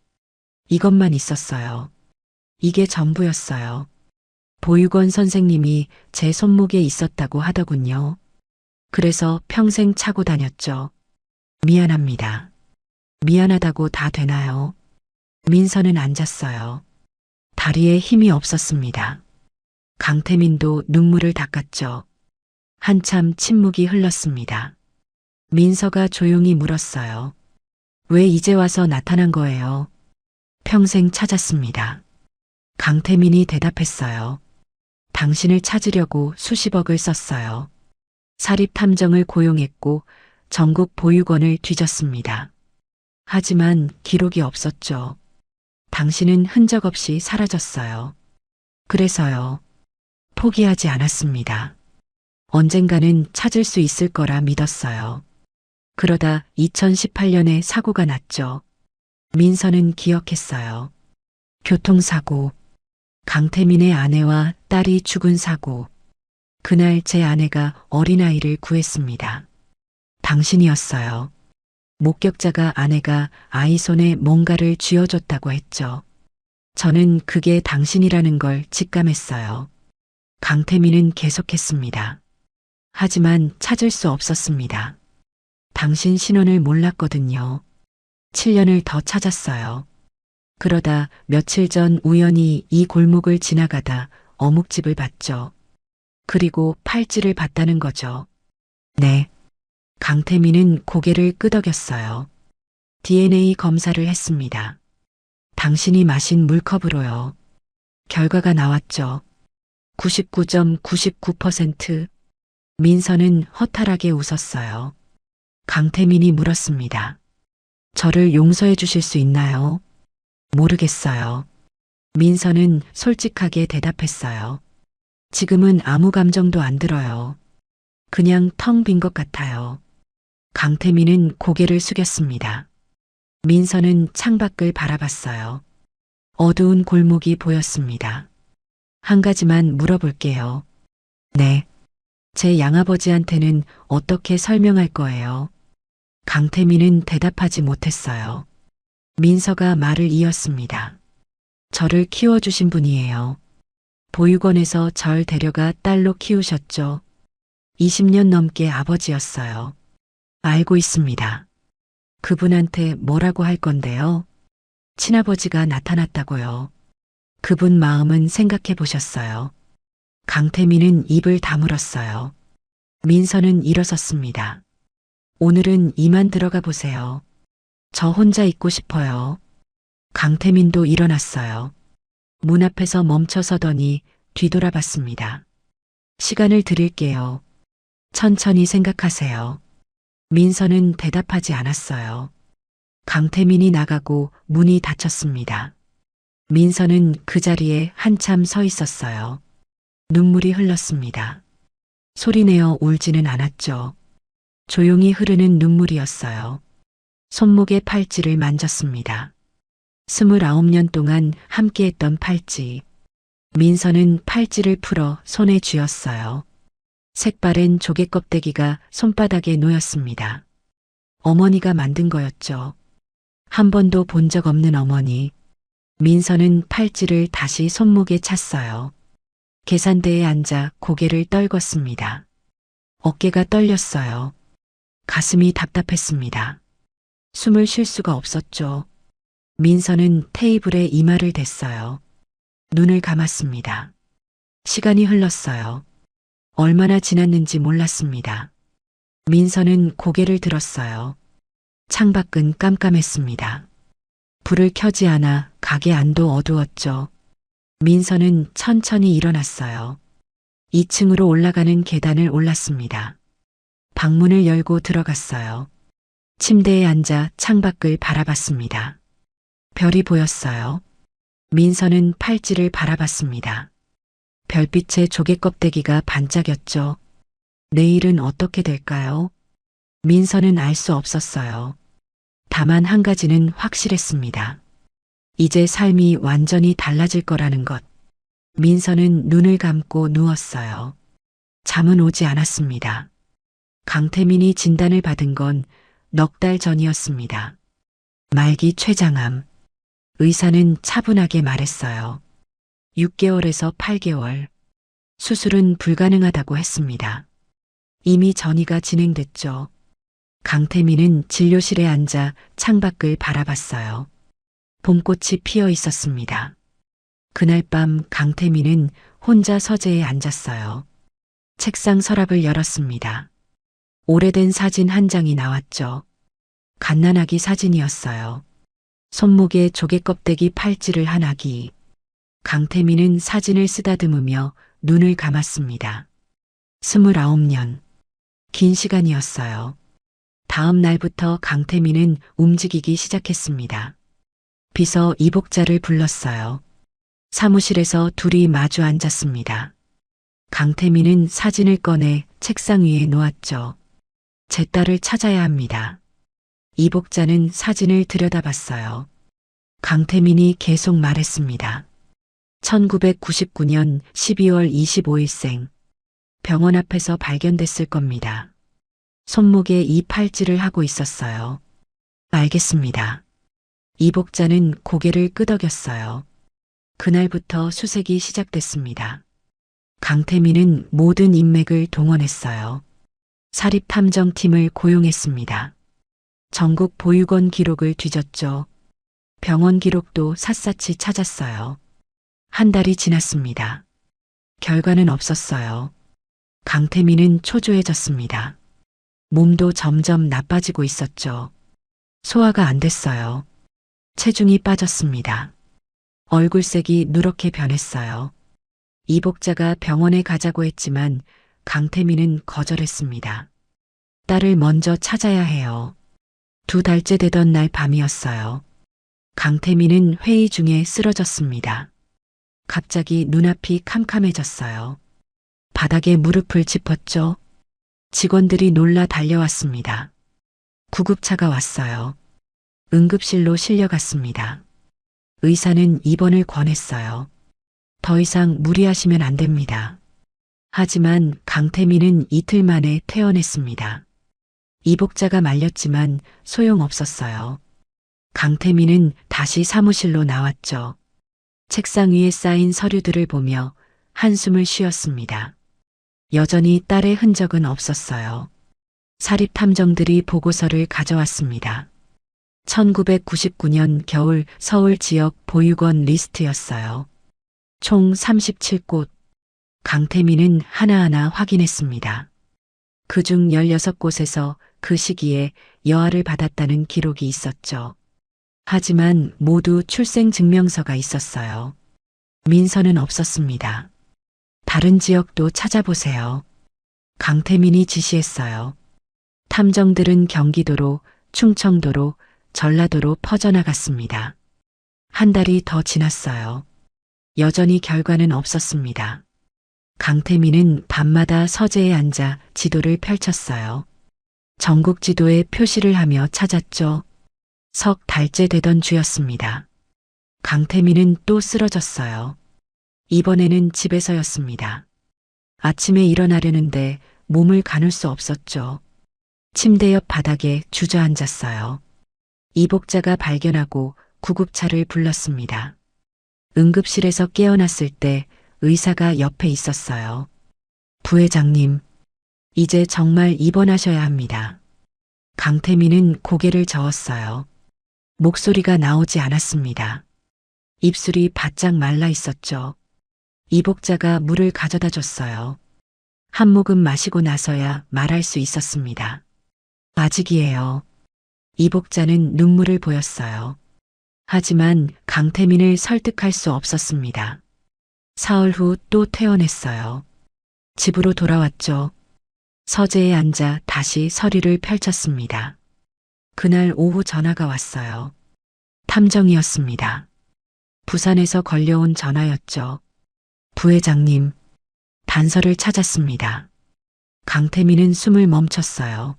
[SPEAKER 1] 이것만 있었어요. 이게 전부였어요. 보육원 선생님이 제 손목에 있었다고 하더군요. 그래서 평생 차고 다녔죠. 미안합니다. 미안하다고 다 되나요? 민서는 앉았어요. 다리에 힘이 없었습니다. 강태민도 눈물을 닦았죠. 한참 침묵이 흘렀습니다. 민서가 조용히 물었어요. 왜 이제 와서 나타난 거예요? 평생 찾았습니다. 강태민이 대답했어요. 당신을 찾으려고 수십억을 썼어요. 사립탐정을 고용했고 전국 보육원을 뒤졌습니다. 하지만 기록이 없었죠. 당신은 흔적 없이 사라졌어요. 그래서요. 포기하지 않았습니다. 언젠가는 찾을 수 있을 거라 믿었어요. 그러다 2018년에 사고가 났죠. 민서는 기억했어요. 교통사고. 강태민의 아내와 딸이 죽은 사고. 그날 제 아내가 어린아이를 구했습니다. 당신이었어요. 목격자가 아내가 아이 손에 뭔가를 쥐어줬다고 했죠. 저는 그게 당신이라는 걸 직감했어요. 강태민은 계속했습니다. 하지만 찾을 수 없었습니다. 당신 신원을 몰랐거든요. 7년을 더 찾았어요. 그러다 며칠 전 우연히 이 골목을 지나가다 어묵집을 봤죠. 그리고 팔찌를 봤다는 거죠. 네. 강태민은 고개를 끄덕였어요. DNA 검사를 했습니다. 당신이 마신 물컵으로요. 결과가 나왔죠. 99.99%. 민서는 허탈하게 웃었어요. 강태민이 물었습니다. 저를 용서해 주실 수 있나요? 모르겠어요. 민서는 솔직하게 대답했어요. 지금은 아무 감정도 안 들어요. 그냥 텅 빈 것 같아요. 강태민은 고개를 숙였습니다. 민서는 창밖을 바라봤어요. 어두운 골목이 보였습니다. 한 가지만 물어볼게요. 네. 제 양아버지한테는 어떻게 설명할 거예요? 강태민은 대답하지 못했어요. 민서가 말을 이었습니다. 저를 키워주신 분이에요. 보육원에서 절 데려가 딸로 키우셨죠. 20년 넘게 아버지였어요. 알고 있습니다. 그분한테 뭐라고 할 건데요? 친아버지가 나타났다고요. 그분 마음은 생각해 보셨어요. 강태민은 입을 다물었어요. 민서는 일어섰습니다. 오늘은 이만 들어가 보세요. 저 혼자 있고 싶어요. 강태민도 일어났어요. 문 앞에서 멈춰서더니 뒤돌아봤습니다. 시간을 드릴게요. 천천히 생각하세요. 민서는 대답하지 않았어요. 강태민이 나가고 문이 닫혔습니다. 민서는 그 자리에 한참 서 있었어요. 눈물이 흘렀습니다. 소리내어 울지는 않았죠. 조용히 흐르는 눈물이었어요. 손목의 팔찌를 만졌습니다. 29년 동안 함께했던 팔찌. 민서는 팔찌를 풀어 손에 쥐었어요. 색바랜 조개 껍데기가 손바닥에 놓였습니다. 어머니가 만든 거였죠. 한 번도 본 적 없는 어머니. 민서는 팔찌를 다시 손목에 찼어요. 계산대에 앉아 고개를 떨궜습니다. 어깨가 떨렸어요. 가슴이 답답했습니다. 숨을 쉴 수가 없었죠. 민서는 테이블에 이마를 댔어요. 눈을 감았습니다. 시간이 흘렀어요. 얼마나 지났는지 몰랐습니다. 민서는 고개를 들었어요. 창밖은 깜깜했습니다. 불을 켜지 않아 가게 안도 어두웠죠. 민서는 천천히 일어났어요. 2층으로 올라가는 계단을 올랐습니다. 방문을 열고 들어갔어요. 침대에 앉아 창밖을 바라봤습니다. 별이 보였어요. 민서는 팔찌를 바라봤습니다. 별빛의 조개 껍데기가 반짝였죠. 내일은 어떻게 될까요? 민서는 알 수 없었어요. 다만 한 가지는 확실했습니다. 이제 삶이 완전히 달라질 거라는 것. 민서는 눈을 감고 누웠어요. 잠은 오지 않았습니다. 강태민이 진단을 받은 건 넉 달 전이었습니다. 말기 췌장암. 의사는 차분하게 말했어요. 6개월에서 8개월. 수술은 불가능하다고 했습니다. 이미 전이가 진행됐죠. 강태민은 진료실에 앉아 창밖을 바라봤어요. 봄꽃이 피어 있었습니다. 그날 밤 강태민은 혼자 서재에 앉았어요. 책상 서랍을 열었습니다. 오래된 사진 한 장이 나왔죠. 갓난아기 사진이었어요. 손목에 조개 껍데기 팔찌를 한 아기. 강태민은 사진을 쓰다듬으며 눈을 감았습니다. 29년. 긴 시간이었어요. 다음 날부터 강태민은 움직이기 시작했습니다. 비서 이복자를 불렀어요. 사무실에서 둘이 마주 앉았습니다. 강태민은 사진을 꺼내 책상 위에 놓았죠. 제 딸을 찾아야 합니다. 이복자는 사진을 들여다봤어요. 강태민이 계속 말했습니다. 1999년 12월 25일생. 병원 앞에서 발견됐을 겁니다. 손목에 이 팔찌를 하고 있었어요. 알겠습니다. 이복자는 고개를 끄덕였어요. 그날부터 수색이 시작됐습니다. 강태민은 모든 인맥을 동원했어요. 사립탐정팀을 고용했습니다. 전국 보육원 기록을 뒤졌죠. 병원 기록도 샅샅이 찾았어요. 한 달이 지났습니다. 결과는 없었어요. 강태민은 초조해졌습니다. 몸도 점점 나빠지고 있었죠. 소화가 안 됐어요. 체중이 빠졌습니다. 얼굴색이 누렇게 변했어요. 이복자가 병원에 가자고 했지만 강태민은 거절했습니다. 딸을 먼저 찾아야 해요. 2달째 되던 날 밤이었어요. 강태민은 회의 중에 쓰러졌습니다. 갑자기 눈앞이 캄캄해졌어요. 바닥에 무릎을 짚었죠. 직원들이 놀라 달려왔습니다. 구급차가 왔어요. 응급실로 실려갔습니다. 의사는 입원을 권했어요. 더 이상 무리하시면 안 됩니다. 하지만 강태민은 이틀 만에 퇴원했습니다. 이복자가 말렸지만 소용없었어요. 강태민은 다시 사무실로 나왔죠. 책상 위에 쌓인 서류들을 보며 한숨을 쉬었습니다. 여전히 딸의 흔적은 없었어요. 사립탐정들이 보고서를 가져왔습니다. 1999년 겨울 서울 지역 보육원 리스트였어요. 총 37곳. 강태민은 하나하나 확인했습니다. 그중 16곳에서 그 시기에 여아를 받았다는 기록이 있었죠. 하지만 모두 출생증명서가 있었어요. 민서는 없었습니다. 다른 지역도 찾아보세요. 강태민이 지시했어요. 탐정들은 경기도로, 충청도로, 전라도로 퍼져나갔습니다. 한 달이 더 지났어요. 여전히 결과는 없었습니다. 강태민은 밤마다 서재에 앉아 지도를 펼쳤어요. 전국 지도에 표시를 하며 찾았죠. 석 달째 되던 주였습니다. 강태민은 또 쓰러졌어요. 이번에는 집에서였습니다. 아침에 일어나려는데 몸을 가눌 수 없었죠. 침대 옆 바닥에 주저앉았어요. 이복자가 발견하고 구급차를 불렀습니다. 응급실에서 깨어났을 때 의사가 옆에 있었어요. 부회장님, 이제 정말 입원하셔야 합니다. 강태민은 고개를 저었어요. 목소리가 나오지 않았습니다. 입술이 바짝 말라 있었죠. 이복자가 물을 가져다 줬어요. 한 모금 마시고 나서야 말할 수 있었습니다. 아직이에요. 이복자는 눈물을 보였어요. 하지만 강태민을 설득할 수 없었습니다. 사흘 후 또 퇴원했어요. 집으로 돌아왔죠. 서재에 앉아 다시 서류를 펼쳤습니다. 그날 오후 전화가 왔어요. 탐정이었습니다. 부산에서 걸려온 전화였죠. 부회장님, 단서를 찾았습니다. 강태민은 숨을 멈췄어요.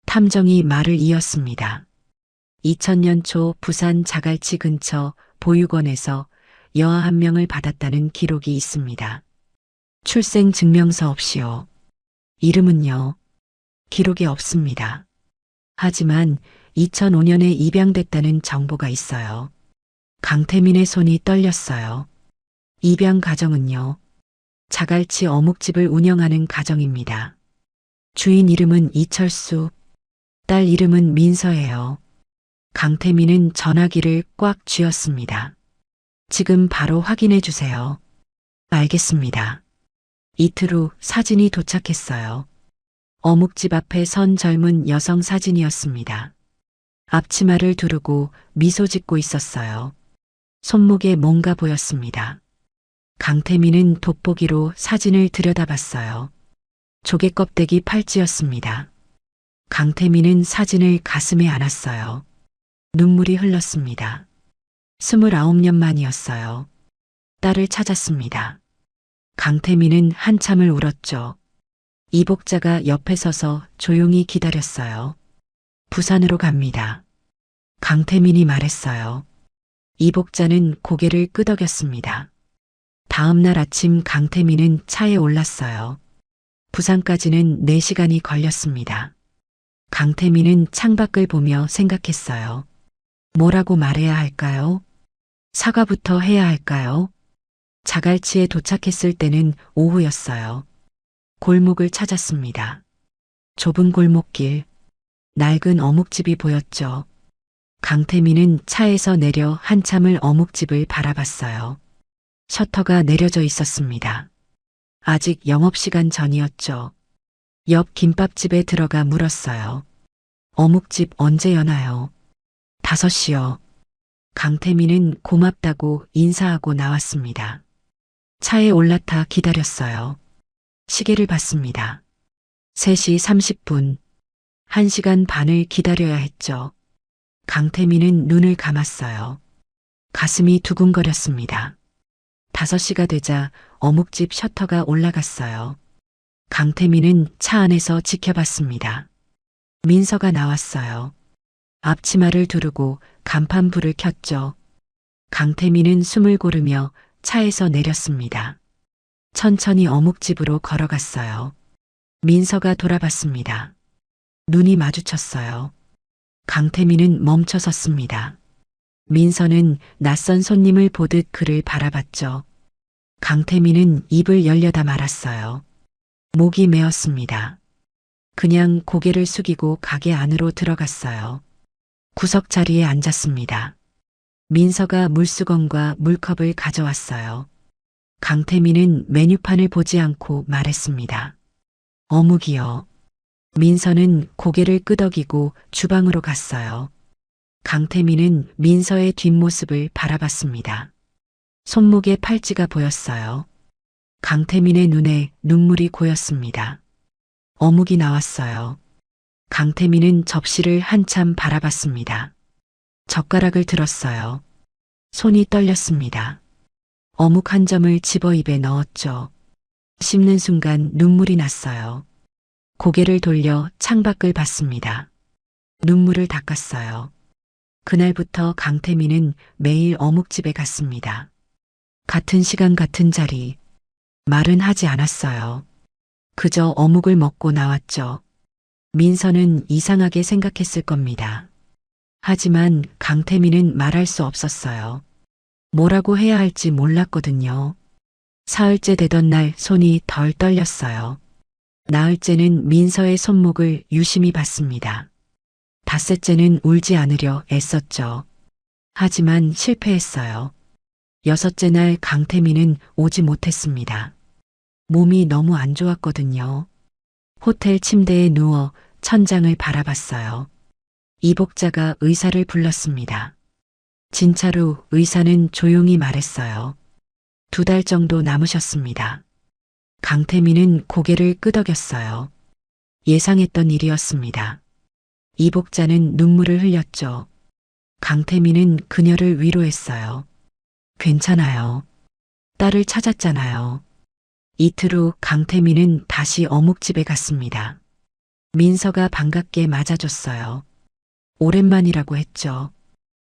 [SPEAKER 1] 탐정이 말을 이었습니다. 2000년 초 부산 자갈치 근처 보육원에서 여아 한 명을 받았다는 기록이 있습니다. 출생 증명서 없이요. 이름은요. 기록에 없습니다. 하지만 2005년에 입양됐다는 정보가 있어요. 강태민의 손이 떨렸어요. 입양 가정은요. 자갈치 어묵집을 운영하는 가정입니다. 주인 이름은 이철수, 딸 이름은 민서예요. 강태민은 전화기를 꽉 쥐었습니다. 지금 바로 확인해 주세요. 알겠습니다. 이틀 후 사진이 도착했어요. 어묵집 앞에 선 젊은 여성 사진이었습니다. 앞치마를 두르고 미소 짓고 있었어요. 손목에 뭔가 보였습니다. 강태민은 돋보기로 사진을 들여다봤어요. 조개 껍데기 팔찌였습니다. 강태민은 사진을 가슴에 안았어요. 눈물이 흘렀습니다. 29년 만이었어요. 딸을 찾았습니다. 강태민은 한참을 울었죠. 이복자가 옆에 서서 조용히 기다렸어요. 부산으로 갑니다. 강태민이 말했어요. 이복자는 고개를 끄덕였습니다. 다음 날 아침 강태민은 차에 올랐어요. 부산까지는 4시간이 걸렸습니다. 강태민은 창밖을 보며 생각했어요. 뭐라고 말해야 할까요? 사과부터 해야 할까요? 자갈치에 도착했을 때는 오후였어요. 골목을 찾았습니다. 좁은 골목길, 낡은 어묵집이 보였죠. 강태민은 차에서 내려 한참을 어묵집을 바라봤어요. 셔터가 내려져 있었습니다. 아직 영업시간 전이었죠. 옆 김밥집에 들어가 물었어요. 어묵집 언제 여나요? 5시요. 강태민은 고맙다고 인사하고 나왔습니다. 차에 올라타 기다렸어요. 시계를 봤습니다. 3시 30분. 1시간 반을 기다려야 했죠. 강태민은 눈을 감았어요. 가슴이 두근거렸습니다. 5시가 되자 어묵집 셔터가 올라갔어요. 강태민은 차 안에서 지켜봤습니다. 민서가 나왔어요. 앞치마를 두르고 간판 불을 켰죠. 강태민은 숨을 고르며 차에서 내렸습니다. 천천히 어묵집으로 걸어갔어요. 민서가 돌아봤습니다. 눈이 마주쳤어요. 강태민은 멈춰섰습니다. 민서는 낯선 손님을 보듯 그를 바라봤죠. 강태민은 입을 열려다 말았어요. 목이 메었습니다. 그냥 고개를 숙이고 가게 안으로 들어갔어요. 구석 자리에 앉았습니다. 민서가 물수건과 물컵을 가져왔어요. 강태민은 메뉴판을 보지 않고 말했습니다. 어묵이요. 민서는 고개를 끄덕이고 주방으로 갔어요. 강태민은 민서의 뒷모습을 바라봤습니다. 손목에 팔찌가 보였어요. 강태민의 눈에 눈물이 고였습니다. 어묵이 나왔어요. 강태민은 접시를 한참 바라봤습니다. 젓가락을 들었어요. 손이 떨렸습니다. 어묵 한 점을 집어 입에 넣었죠. 씹는 순간 눈물이 났어요. 고개를 돌려 창밖을 봤습니다. 눈물을 닦았어요. 그날부터 강태민은 매일 어묵집에 갔습니다. 같은 시간 같은 자리. 말은 하지 않았어요. 그저 어묵을 먹고 나왔죠. 민서는 이상하게 생각했을 겁니다. 하지만 강태민은 말할 수 없었어요. 뭐라고 해야 할지 몰랐거든요. 사흘째 되던 날 손이 덜 떨렸어요. 나흘째는 민서의 손목을 유심히 봤습니다. 닷새째는 울지 않으려 애썼죠. 하지만 실패했어요. 여섯째 날 강태민은 오지 못했습니다. 몸이 너무 안 좋았거든요. 호텔 침대에 누워 천장을 바라봤어요. 이복자가 의사를 불렀습니다. 진찰 후 의사는 조용히 말했어요. 2달 정도 남으셨습니다. 강태민은 고개를 끄덕였어요. 예상했던 일이었습니다. 이복자는 눈물을 흘렸죠. 강태민은 그녀를 위로했어요. 괜찮아요. 딸을 찾았잖아요. 이틀 후 강태민은 다시 어묵집에 갔습니다. 민서가 반갑게 맞아줬어요. 오랜만이라고 했죠.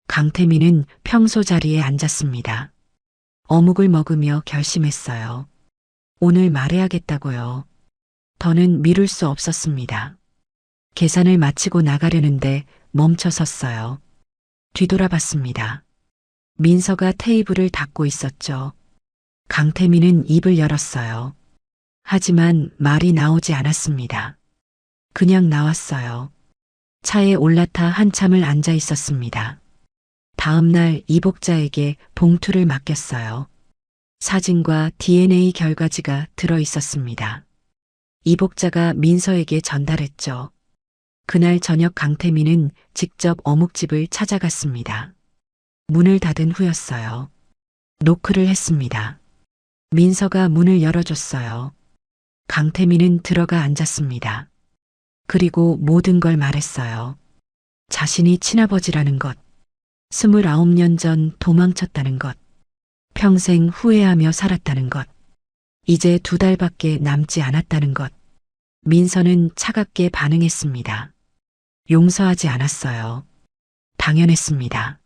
[SPEAKER 1] 강태민은 평소 자리에 앉았습니다. 어묵을 먹으며 결심했어요. 오늘 말해야겠다고요. 더는 미룰 수 없었습니다. 계산을 마치고 나가려는데 멈춰 섰어요. 뒤돌아봤습니다. 민서가 테이블을 닦고 있었죠. 강태민은 입을 열었어요. 하지만 말이 나오지 않았습니다. 그냥 나왔어요. 차에 올라타 한참을 앉아 있었습니다. 다음 날 이복자에게 봉투를 맡겼어요. 사진과 DNA 결과지가 들어 있었습니다. 이복자가 민서에게 전달했죠. 그날 저녁 강태민은 직접 어묵집을 찾아갔습니다. 문을 닫은 후였어요. 노크를 했습니다. 민서가 문을 열어줬어요. 강태민은 들어가 앉았습니다. 그리고 모든 걸 말했어요. 자신이 친아버지라는 것, 29년 전 도망쳤다는 것, 평생 후회하며 살았다는 것, 이제 2달밖에 남지 않았다는 것. 민서는 차갑게 반응했습니다. 용서하지 않았어요. 당연했습니다.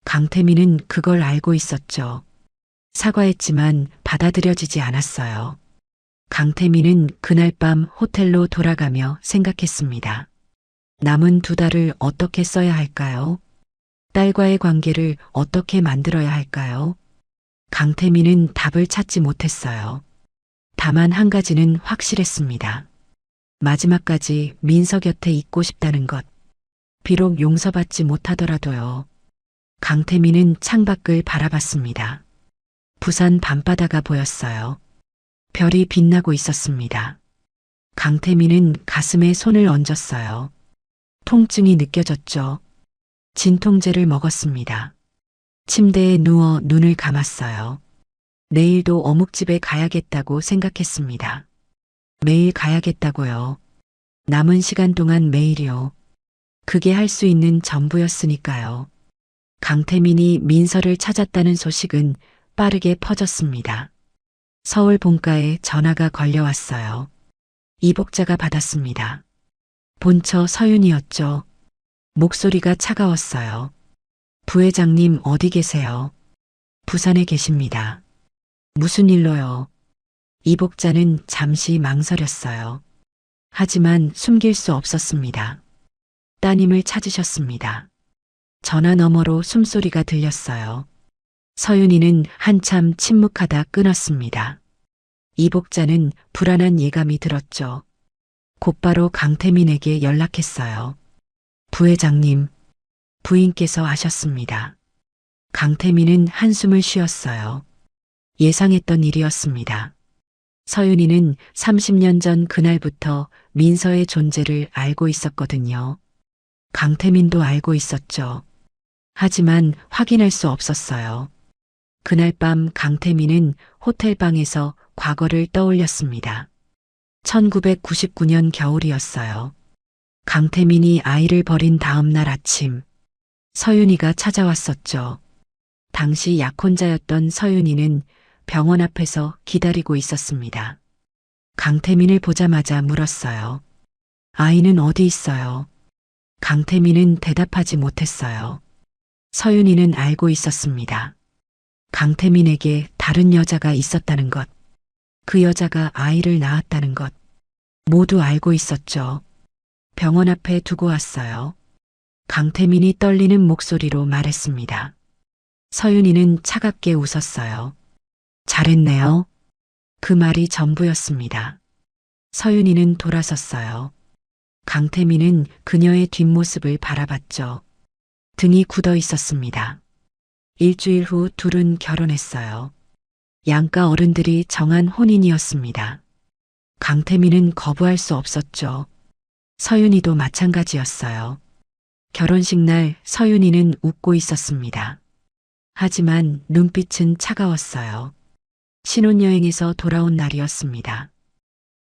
[SPEAKER 1] 강태민은 그걸 알고 있었죠. 사과했지만 받아들여지지 않았어요. 강태민은 그날 밤 호텔로 돌아가며 생각했습니다. 남은 2달을 어떻게 써야 할까요? 딸과의 관계를 어떻게 만들어야 할까요? 강태민은 답을 찾지 못했어요. 다만 한 가지는 확실했습니다. 마지막까지 민서 곁에 있고 싶다는 것. 비록 용서받지 못하더라도요. 강태민은 창밖을 바라봤습니다. 부산 밤바다가 보였어요. 별이 빛나고 있었습니다. 강태민은 가슴에 손을 얹었어요. 통증이 느껴졌죠. 진통제를 먹었습니다. 침대에 누워 눈을 감았어요. 내일도 어묵집에 가야겠다고 생각했습니다. 매일 가야겠다고요. 남은 시간 동안 매일이요. 그게 할 수 있는 전부였으니까요. 강태민이 민서를 찾았다는 소식은 빠르게 퍼졌습니다. 서울 본가에 전화가 걸려왔어요. 이복자가 받았습니다. 본처 서윤이었죠. 목소리가 차가웠어요. 부회장님 어디 계세요? 부산에 계십니다. 무슨 일로요? 이복자는 잠시 망설였어요. 하지만 숨길 수 없었습니다. 따님을 찾으셨습니다. 전화 너머로 숨소리가 들렸어요. 서윤이는 한참 침묵하다 끊었습니다. 이복자는 불안한 예감이 들었죠. 곧바로 강태민에게 연락했어요. 부회장님, 부인께서 아셨습니다. 강태민은 한숨을 쉬었어요. 예상했던 일이었습니다. 서윤이는 30년 전 그날부터 민서의 존재를 알고 있었거든요. 강태민도 알고 있었죠. 하지만 확인할 수 없었어요. 그날 밤 강태민은 호텔 방에서 과거를 떠올렸습니다. 1999년 겨울이었어요. 강태민이 아이를 버린 다음 날 아침, 서윤이가 찾아왔었죠. 당시 약혼자였던 서윤이는 병원 앞에서 기다리고 있었습니다. 강태민을 보자마자 물었어요. 아이는 어디 있어요? 강태민은 대답하지 못했어요. 서윤이는 알고 있었습니다. 강태민에게 다른 여자가 있었다는 것, 그 여자가 아이를 낳았다는 것, 모두 알고 있었죠. 병원 앞에 두고 왔어요. 강태민이 떨리는 목소리로 말했습니다. 서윤이는 차갑게 웃었어요. 잘했네요. 그 말이 전부였습니다. 서윤이는 돌아섰어요. 강태민은 그녀의 뒷모습을 바라봤죠. 등이 굳어 있었습니다. 일주일 후 둘은 결혼했어요. 양가 어른들이 정한 혼인이었습니다. 강태민은 거부할 수 없었죠. 서윤이도 마찬가지였어요. 결혼식 날 서윤이는 웃고 있었습니다. 하지만 눈빛은 차가웠어요. 신혼여행에서 돌아온 날이었습니다.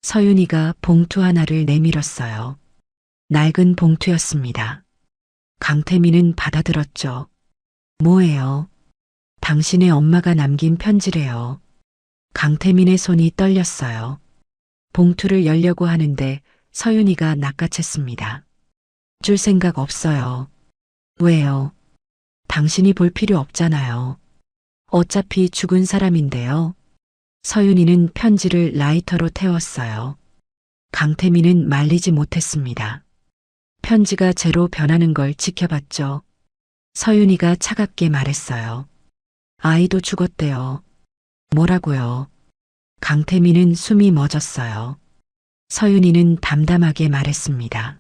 [SPEAKER 1] 서윤이가 봉투 하나를 내밀었어요. 낡은 봉투였습니다. 강태민은 받아들었죠. 뭐예요? 당신의 엄마가 남긴 편지래요. 강태민의 손이 떨렸어요. 봉투를 열려고 하는데 서윤이가 낚아챘습니다. 줄 생각 없어요. 왜요? 당신이 볼 필요 없잖아요. 어차피 죽은 사람인데요. 서윤이는 편지를 라이터로 태웠어요. 강태민은 말리지 못했습니다. 편지가 재로 변하는 걸 지켜봤죠. 서윤이가 차갑게 말했어요. 아이도 죽었대요. 뭐라고요? 강태민은 숨이 멎었어요. 서윤이는 담담하게 말했습니다.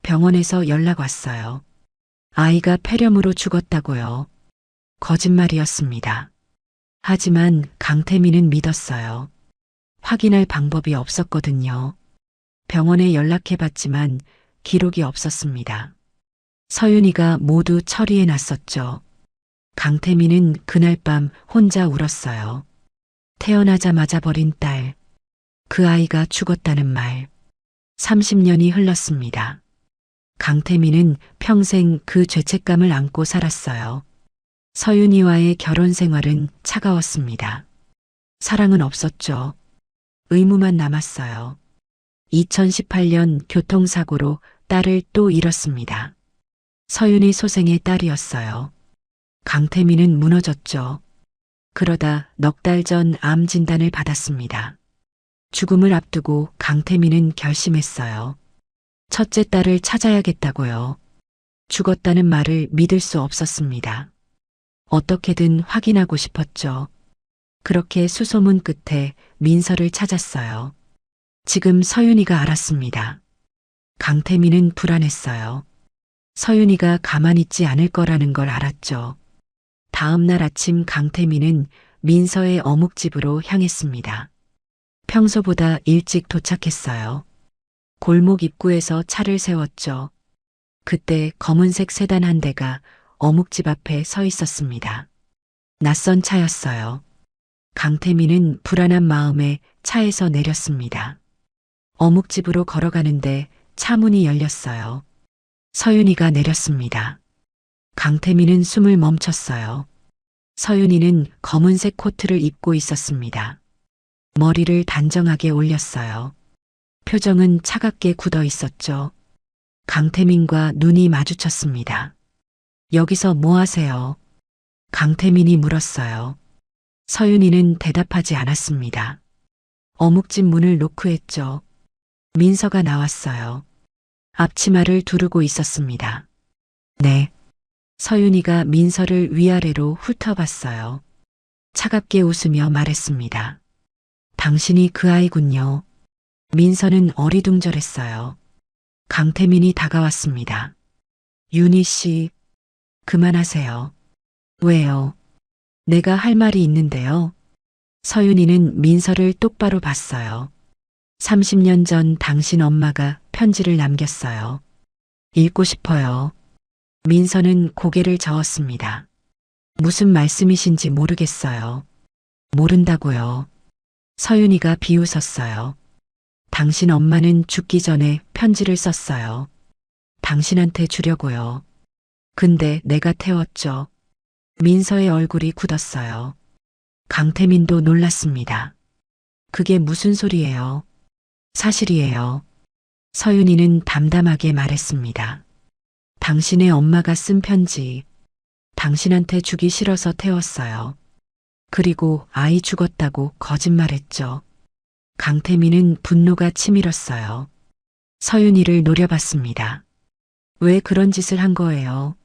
[SPEAKER 1] 병원에서 연락 왔어요. 아이가 폐렴으로 죽었다고요. 거짓말이었습니다. 하지만 강태민은 믿었어요. 확인할 방법이 없었거든요. 병원에 연락해봤지만 기록이 없었습니다. 서윤이가 모두 처리해 놨었죠. 강태민은 그날 밤 혼자 울었어요. 태어나자마자 버린 딸, 그 아이가 죽었다는 말. 30년이 흘렀습니다. 강태민은 평생 그 죄책감을 안고 살았어요. 서윤이와의 결혼 생활은 차가웠습니다. 사랑은 없었죠. 의무만 남았어요. 2018년 교통사고로 딸을 또 잃었습니다. 서윤이 소생의 딸이었어요. 강태민은 무너졌죠. 그러다 넉 달 전 암 진단을 받았습니다. 죽음을 앞두고 강태민은 결심했어요. 첫째 딸을 찾아야겠다고요. 죽었다는 말을 믿을 수 없었습니다. 어떻게든 확인하고 싶었죠. 그렇게 수소문 끝에 민서를 찾았어요. 지금 서윤이가 알았습니다. 강태민은 불안했어요. 서윤이가 가만히 있지 않을 거라는 걸 알았죠. 다음 날 아침 강태민은 민서의 어묵집으로 향했습니다. 평소보다 일찍 도착했어요. 골목 입구에서 차를 세웠죠. 그때 검은색 세단 한 대가 어묵집 앞에 서 있었습니다. 낯선 차였어요. 강태민은 불안한 마음에 차에서 내렸습니다. 어묵집으로 걸어가는데 차 문이 열렸어요. 서윤이가 내렸습니다. 강태민은 숨을 멈췄어요. 서윤이는 검은색 코트를 입고 있었습니다. 머리를 단정하게 올렸어요. 표정은 차갑게 굳어 있었죠. 강태민과 눈이 마주쳤습니다. 여기서 뭐 하세요? 강태민이 물었어요. 서윤이는 대답하지 않았습니다. 어묵집 문을 노크했죠. 민서가 나왔어요. 앞치마를 두르고 있었습니다. 네. 서윤이가 민서를 위아래로 훑어봤어요. 차갑게 웃으며 말했습니다. 당신이 그 아이군요. 민서는 어리둥절했어요. 강태민이 다가왔습니다. 윤희 씨, 그만하세요. 왜요? 내가 할 말이 있는데요. 서윤이는 민서를 똑바로 봤어요. 30년 전 당신 엄마가 편지를 남겼어요. 읽고 싶어요. 민서는 고개를 저었습니다. 무슨 말씀이신지 모르겠어요. 모른다고요. 서윤이가 비웃었어요. 당신 엄마는 죽기 전에 편지를 썼어요. 당신한테 주려고요. 근데 내가 태웠죠. 민서의 얼굴이 굳었어요. 강태민도 놀랐습니다. 그게 무슨 소리예요? 사실이에요. 서윤이는 담담하게 말했습니다. 당신의 엄마가 쓴 편지, 당신한테 주기 싫어서 태웠어요. 그리고 아이 죽었다고 거짓말했죠. 강태민은 분노가 치밀었어요. 서윤이를 노려봤습니다. 왜 그런 짓을 한 거예요?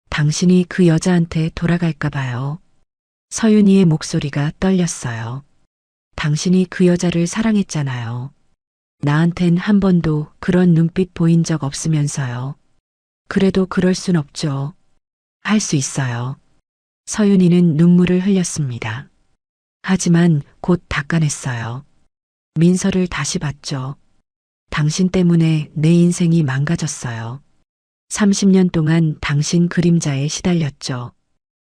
[SPEAKER 1] 당신이 그 여자한테 돌아갈까 봐요. 서윤이의 목소리가 떨렸어요. 당신이 그 여자를 사랑했잖아요. 나한텐 한 번도 그런 눈빛 보인 적 없으면서요. 그래도 그럴 순 없죠. 할 수 있어요. 서윤이는 눈물을 흘렸습니다. 하지만 곧 닦아냈어요. 민서를 다시 봤죠. 당신 때문에 내 인생이 망가졌어요. 30년 동안 당신 그림자에 시달렸죠.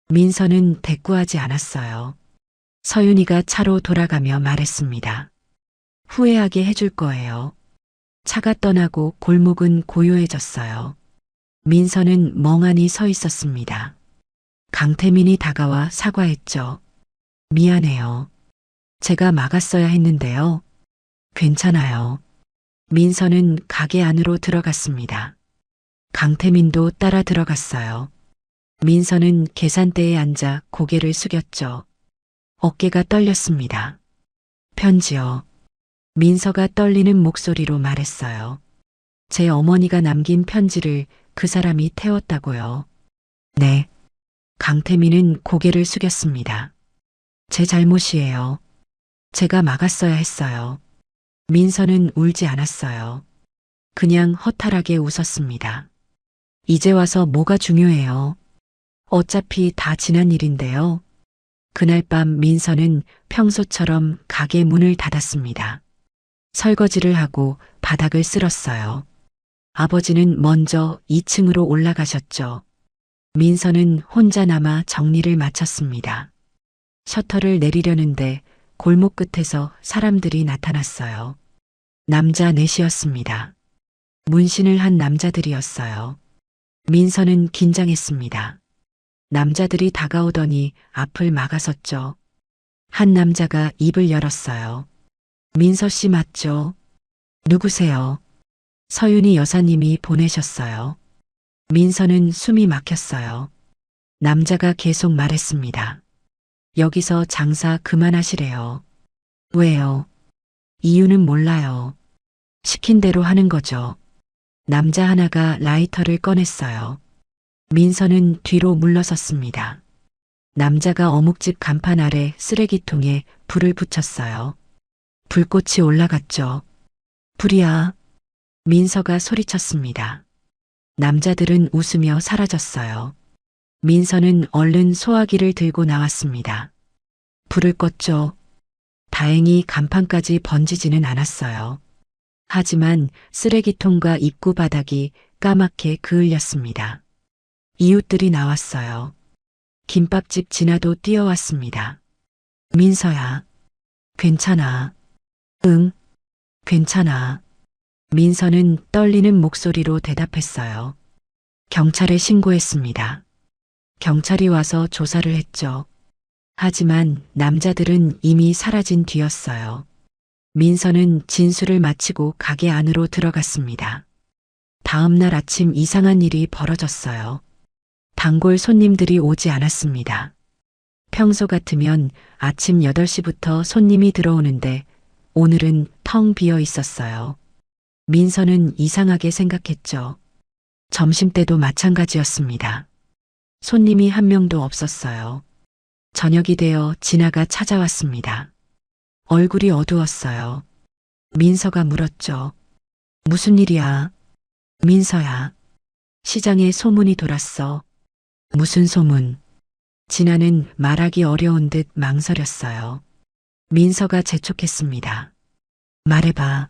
[SPEAKER 1] 민서는 대꾸하지 않았어요. 서윤이가 차로 돌아가며 말했습니다. 후회하게 해줄 거예요. 차가 떠나고 골목은 고요해졌어요. 민서는 멍하니 서 있었습니다. 강태민이 다가와 사과했죠. 미안해요. 제가 막았어야 했는데요. 괜찮아요. 민서는 가게 안으로 들어갔습니다. 강태민도 따라 들어갔어요. 민서는 계산대에 앉아 고개를 숙였죠. 어깨가 떨렸습니다. 편지요. 민서가 떨리는 목소리로 말했어요. 제 어머니가 남긴 편지를 그 사람이 태웠다고요. 네. 강태민은 고개를 숙였습니다. 제 잘못이에요. 제가 막았어야 했어요. 민서는 울지 않았어요. 그냥 허탈하게 웃었습니다. 이제 와서 뭐가 중요해요. 어차피 다 지난 일인데요. 그날 밤 민서는 평소처럼 가게 문을 닫았습니다. 설거지를 하고 바닥을 쓸었어요. 아버지는 먼저 2층으로 올라가셨죠. 민서는 혼자 남아 정리를 마쳤습니다. 셔터를 내리려는데 골목 끝에서 사람들이 나타났어요. 남자 넷이었습니다. 문신을 한 남자들이었어요. 민서는 긴장했습니다. 남자들이 다가오더니 앞을 막아섰죠. 한 남자가 입을 열었어요. 민서 씨 맞죠? 누구세요? 서윤이 여사님이 보내셨어요. 민서는 숨이 막혔어요. 남자가 계속 말했습니다. 여기서 장사 그만하시래요. 왜요? 이유는 몰라요. 시킨 대로 하는 거죠. 남자 하나가 라이터를 꺼냈어요. 민서는 뒤로 물러섰습니다. 남자가 어묵집 간판 아래 쓰레기통에 불을 붙였어요. 불꽃이 올라갔죠. 불이야. 민서가 소리쳤습니다. 남자들은 웃으며 사라졌어요. 민서는 얼른 소화기를 들고 나왔습니다. 불을 껐죠. 다행히 간판까지 번지지는 않았어요. 하지만 쓰레기통과 입구 바닥이 까맣게 그을렸습니다. 이웃들이 나왔어요. 김밥집 진아도 뛰어왔습니다. 민서야. 괜찮아. 응. 괜찮아. 민서는 떨리는 목소리로 대답했어요. 경찰에 신고했습니다. 경찰이 와서 조사를 했죠. 하지만 남자들은 이미 사라진 뒤였어요. 민서는 진술을 마치고 가게 안으로 들어갔습니다. 다음 날 아침 이상한 일이 벌어졌어요. 단골 손님들이 오지 않았습니다. 평소 같으면 아침 8시부터 손님이 들어오는데 오늘은 텅 비어 있었어요. 민서는 이상하게 생각했죠. 점심때도 마찬가지였습니다. 손님이 한 명도 없었어요. 저녁이 되어 진아가 찾아왔습니다. 얼굴이 어두웠어요. 민서가 물었죠. 무슨 일이야? 민서야. 시장에 소문이 돌았어. 무슨 소문? 진아는 말하기 어려운 듯 망설였어요. 민서가 재촉했습니다. 말해봐.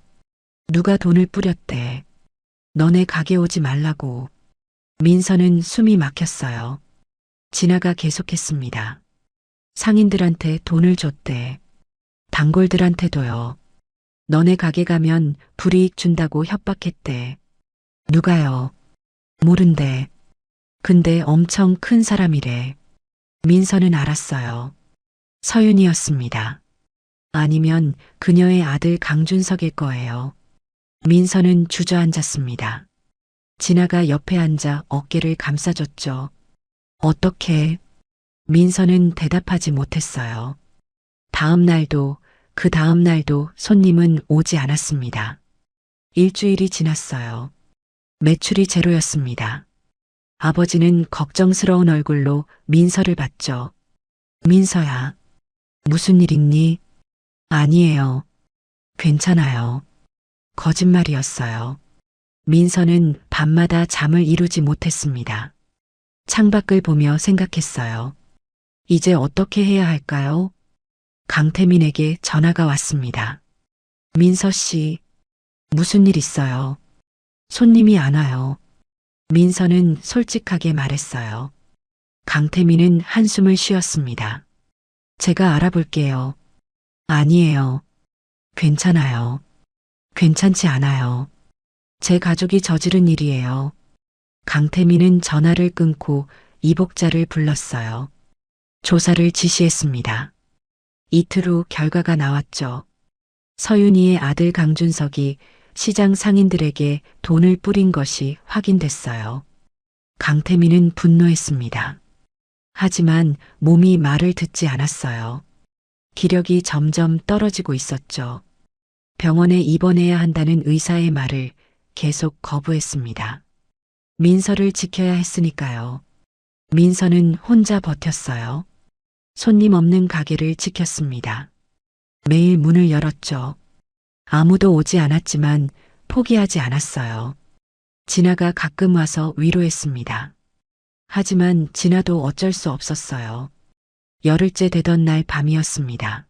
[SPEAKER 1] 누가 돈을 뿌렸대. 너네 가게 오지 말라고. 민서는 숨이 막혔어요. 진아가 계속했습니다. 상인들한테 돈을 줬대. 단골들한테도요. 너네 가게 가면 불이익 준다고 협박했대. 누가요? 모른대. 근데 엄청 큰 사람이래. 민서는 알았어요. 서윤이었습니다. 아니면 그녀의 아들 강준석일 거예요. 민서는 주저앉았습니다. 진아가 옆에 앉아 어깨를 감싸줬죠. 어떻게? 민서는 대답하지 못했어요. 다음 날도 그 다음 날도 손님은 오지 않았습니다. 일주일이 지났어요. 매출이 제로였습니다. 아버지는 걱정스러운 얼굴로 민서를 봤죠. 민서야, 무슨 일 있니? 아니에요. 괜찮아요. 거짓말이었어요. 민서는 밤마다 잠을 이루지 못했습니다. 창밖을 보며 생각했어요. 이제 어떻게 해야 할까요? 강태민에게 전화가 왔습니다. 민서 씨, 무슨 일 있어요? 손님이 안 와요. 민서는 솔직하게 말했어요. 강태민은 한숨을 쉬었습니다. 제가 알아볼게요. 아니에요. 괜찮아요. 괜찮지 않아요. 제 가족이 저지른 일이에요. 강태민은 전화를 끊고 이복자를 불렀어요. 조사를 지시했습니다. 이틀 후 결과가 나왔죠. 서윤이의 아들 강준석이 시장 상인들에게 돈을 뿌린 것이 확인됐어요. 강태민은 분노했습니다. 하지만 몸이 말을 듣지 않았어요. 기력이 점점 떨어지고 있었죠. 병원에 입원해야 한다는 의사의 말을 계속 거부했습니다. 민서를 지켜야 했으니까요. 민서는 혼자 버텼어요. 손님 없는 가게를 지켰습니다. 매일 문을 열었죠. 아무도 오지 않았지만 포기하지 않았어요. 진아가 가끔 와서 위로했습니다. 하지만 진아도 어쩔 수 없었어요. 열흘째 되던 날 밤이었습니다.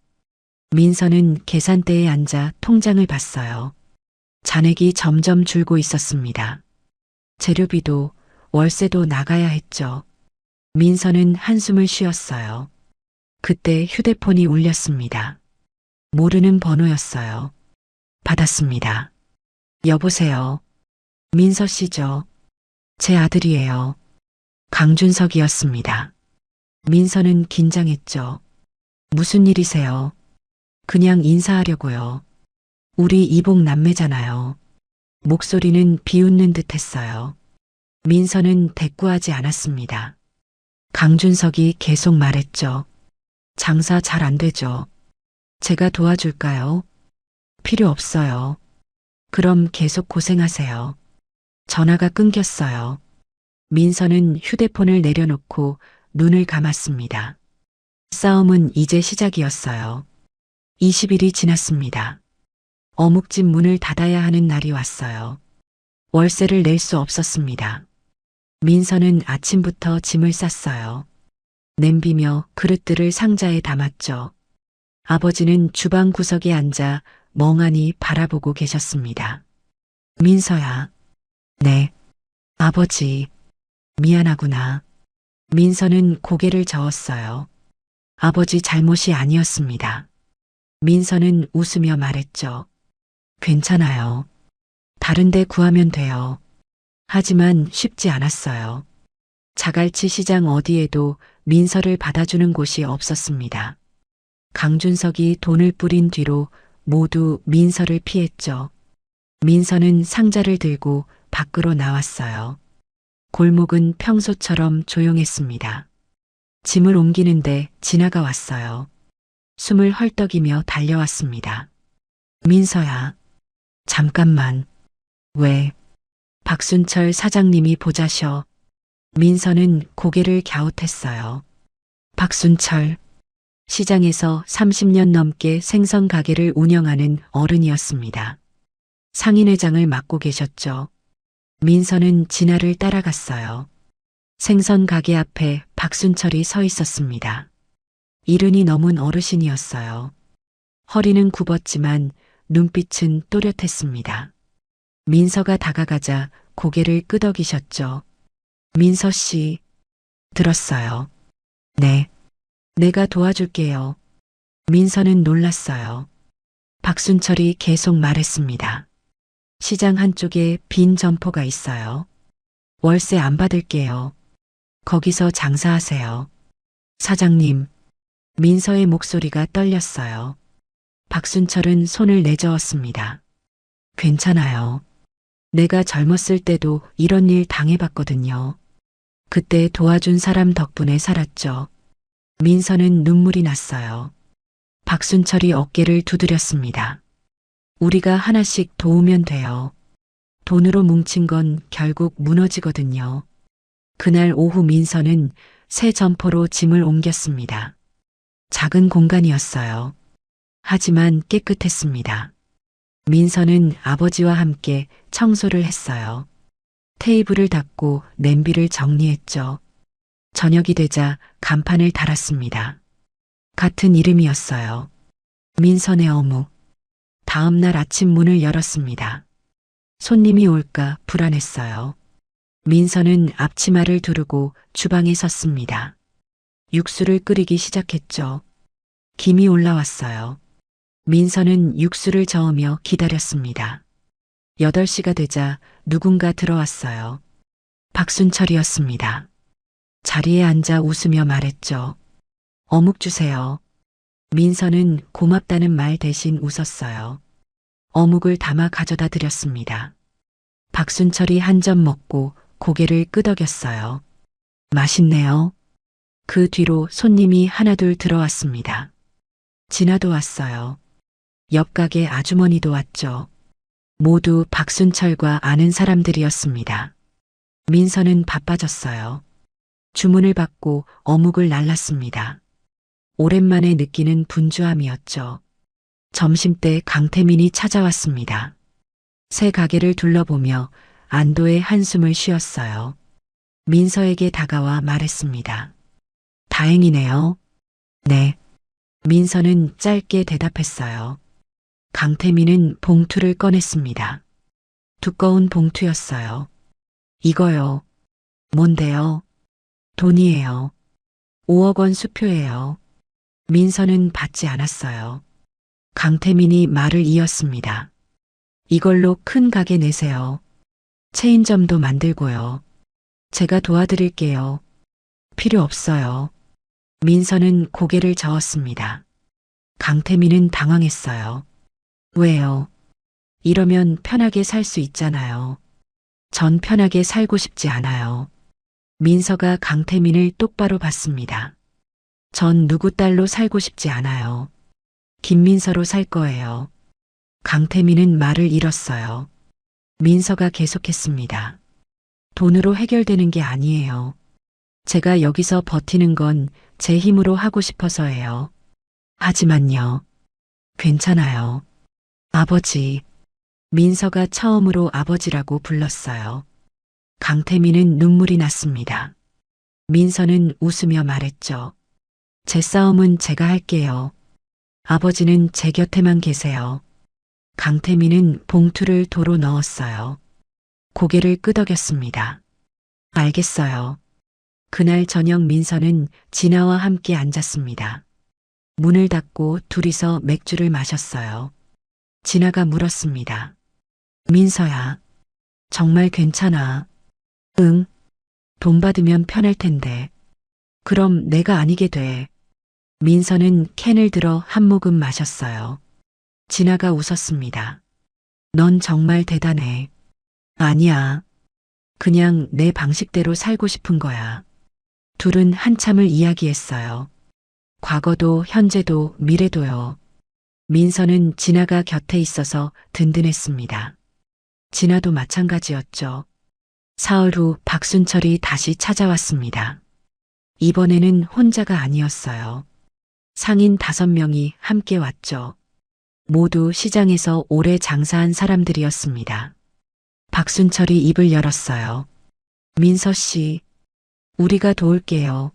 [SPEAKER 1] 민서는 계산대에 앉아 통장을 봤어요. 잔액이 점점 줄고 있었습니다. 재료비도 월세도 나가야 했죠. 민서는 한숨을 쉬었어요. 그때 휴대폰이 울렸습니다. 모르는 번호였어요. 받았습니다. 여보세요. 민서 씨죠? 제 아들이에요. 강준석이었습니다. 민서는 긴장했죠. 무슨 일이세요? 그냥 인사하려고요. 우리 이복 남매잖아요. 목소리는 비웃는 듯 했어요. 민서는 대꾸하지 않았습니다. 강준석이 계속 말했죠. 장사 잘 안 되죠. 제가 도와줄까요? 필요 없어요. 그럼 계속 고생하세요. 전화가 끊겼어요. 민서는 휴대폰을 내려놓고 눈을 감았습니다. 싸움은 이제 시작이었어요. 20일이 지났습니다. 어묵집 문을 닫아야 하는 날이 왔어요. 월세를 낼 수 없었습니다. 민서는 아침부터 짐을 쌌어요. 냄비며 그릇들을 상자에 담았죠. 아버지는 주방 구석에 앉아 멍하니 바라보고 계셨습니다. 민서야. 네. 아버지. 미안하구나. 민서는 고개를 저었어요. 아버지 잘못이 아니었습니다. 민서는 웃으며 말했죠. 괜찮아요. 다른 데 구하면 돼요. 하지만 쉽지 않았어요. 자갈치 시장 어디에도 민서를 받아주는 곳이 없었습니다. 강준석이 돈을 뿌린 뒤로 모두 민서를 피했죠. 민서는 상자를 들고 밖으로 나왔어요. 골목은 평소처럼 조용했습니다. 짐을 옮기는데 진아가 왔어요. 숨을 헐떡이며 달려왔습니다. 민서야, 잠깐만. 왜? 박순철 사장님이 보자셔. 민서는 고개를 갸웃했어요. 박순철. 시장에서 30년 넘게 생선 가게를 운영하는 어른이었습니다. 상인회장을 맡고 계셨죠. 민서는 진아를 따라갔어요. 생선 가게 앞에 박순철이 서 있었습니다. 이른이 넘은 어르신이었어요. 허리는 굽었지만 눈빛은 또렷했습니다. 민서가 다가가자 고개를 끄덕이셨죠. 민서 씨, 들었어요. 네, 내가 도와줄게요. 민서는 놀랐어요. 박순철이 계속 말했습니다. 시장 한쪽에 빈 점포가 있어요. 월세 안 받을게요. 거기서 장사하세요. 사장님, 민서의 목소리가 떨렸어요. 박순철은 손을 내저었습니다. 괜찮아요. 내가 젊었을 때도 이런 일 당해봤거든요. 그때 도와준 사람 덕분에 살았죠. 민서는 눈물이 났어요. 박순철이 어깨를 두드렸습니다. 우리가 하나씩 도우면 돼요. 돈으로 뭉친 건 결국 무너지거든요. 그날 오후 민서는 새 점포로 짐을 옮겼습니다. 작은 공간이었어요. 하지만 깨끗했습니다. 민서는 아버지와 함께 청소를 했어요. 테이블을 닦고 냄비를 정리했죠. 저녁이 되자 간판을 달았습니다. 같은 이름이었어요. 민선의 어묵. 다음 날 아침 문을 열었습니다. 손님이 올까 불안했어요. 민서는 앞치마를 두르고 주방에 섰습니다. 육수를 끓이기 시작했죠. 김이 올라왔어요. 민서는 육수를 저으며 기다렸습니다. 8시가 되자 누군가 들어왔어요. 박순철이었습니다. 자리에 앉아 웃으며 말했죠. 어묵 주세요. 민서는 고맙다는 말 대신 웃었어요. 어묵을 담아 가져다 드렸습니다. 박순철이 한 점 먹고 고개를 끄덕였어요. 맛있네요. 그 뒤로 손님이 하나둘 들어왔습니다. 진아도 왔어요. 옆 가게 아주머니도 왔죠. 모두 박순철과 아는 사람들이었습니다. 민서는 바빠졌어요. 주문을 받고 어묵을 날랐습니다. 오랜만에 느끼는 분주함이었죠. 점심때 강태민이 찾아왔습니다. 새 가게를 둘러보며 안도의 한숨을 쉬었어요. 민서에게 다가와 말했습니다. 다행이네요. 네. 민서는 짧게 대답했어요. 강태민은 봉투를 꺼냈습니다. 두꺼운 봉투였어요. 이거요. 뭔데요? 돈이에요. 5억 원 수표예요. 민서는 받지 않았어요. 강태민이 말을 이었습니다. 이걸로 큰 가게 내세요. 체인점도 만들고요. 제가 도와드릴게요. 필요 없어요. 민서는 고개를 저었습니다. 강태민은 당황했어요. 왜요? 이러면 편하게 살 수 있잖아요. 전 편하게 살고 싶지 않아요. 민서가 강태민을 똑바로 봤습니다. 전 누구 딸로 살고 싶지 않아요. 김민서로 살 거예요. 강태민은 말을 잃었어요. 민서가 계속했습니다. 돈으로 해결되는 게 아니에요. 제가 여기서 버티는 건 제 힘으로 하고 싶어서예요. 하지만요. 괜찮아요. 아버지. 민서가 처음으로 아버지라고 불렀어요. 강태민은 눈물이 났습니다. 민서는 웃으며 말했죠. 제 싸움은 제가 할게요. 아버지는 제 곁에만 계세요. 강태민은 봉투를 도로 넣었어요. 고개를 끄덕였습니다. 알겠어요. 그날 저녁 민서는 진아와 함께 앉았습니다. 문을 닫고 둘이서 맥주를 마셨어요. 진아가 물었습니다. 민서야, 정말 괜찮아? 응. 돈 받으면 편할 텐데. 그럼 내가 아니게 돼. 민서는 캔을 들어 한 모금 마셨어요. 진아가 웃었습니다. 넌 정말 대단해. 아니야. 그냥 내 방식대로 살고 싶은 거야. 둘은 한참을 이야기했어요. 과거도 현재도 미래도요. 민서는 진아가 곁에 있어서 든든했습니다. 진아도 마찬가지였죠. 사흘 후 박순철이 다시 찾아왔습니다. 이번에는 혼자가 아니었어요. 상인 5명이 함께 왔죠. 모두 시장에서 오래 장사한 사람들이었습니다. 박순철이 입을 열었어요. 민서 씨, 우리가 도울게요.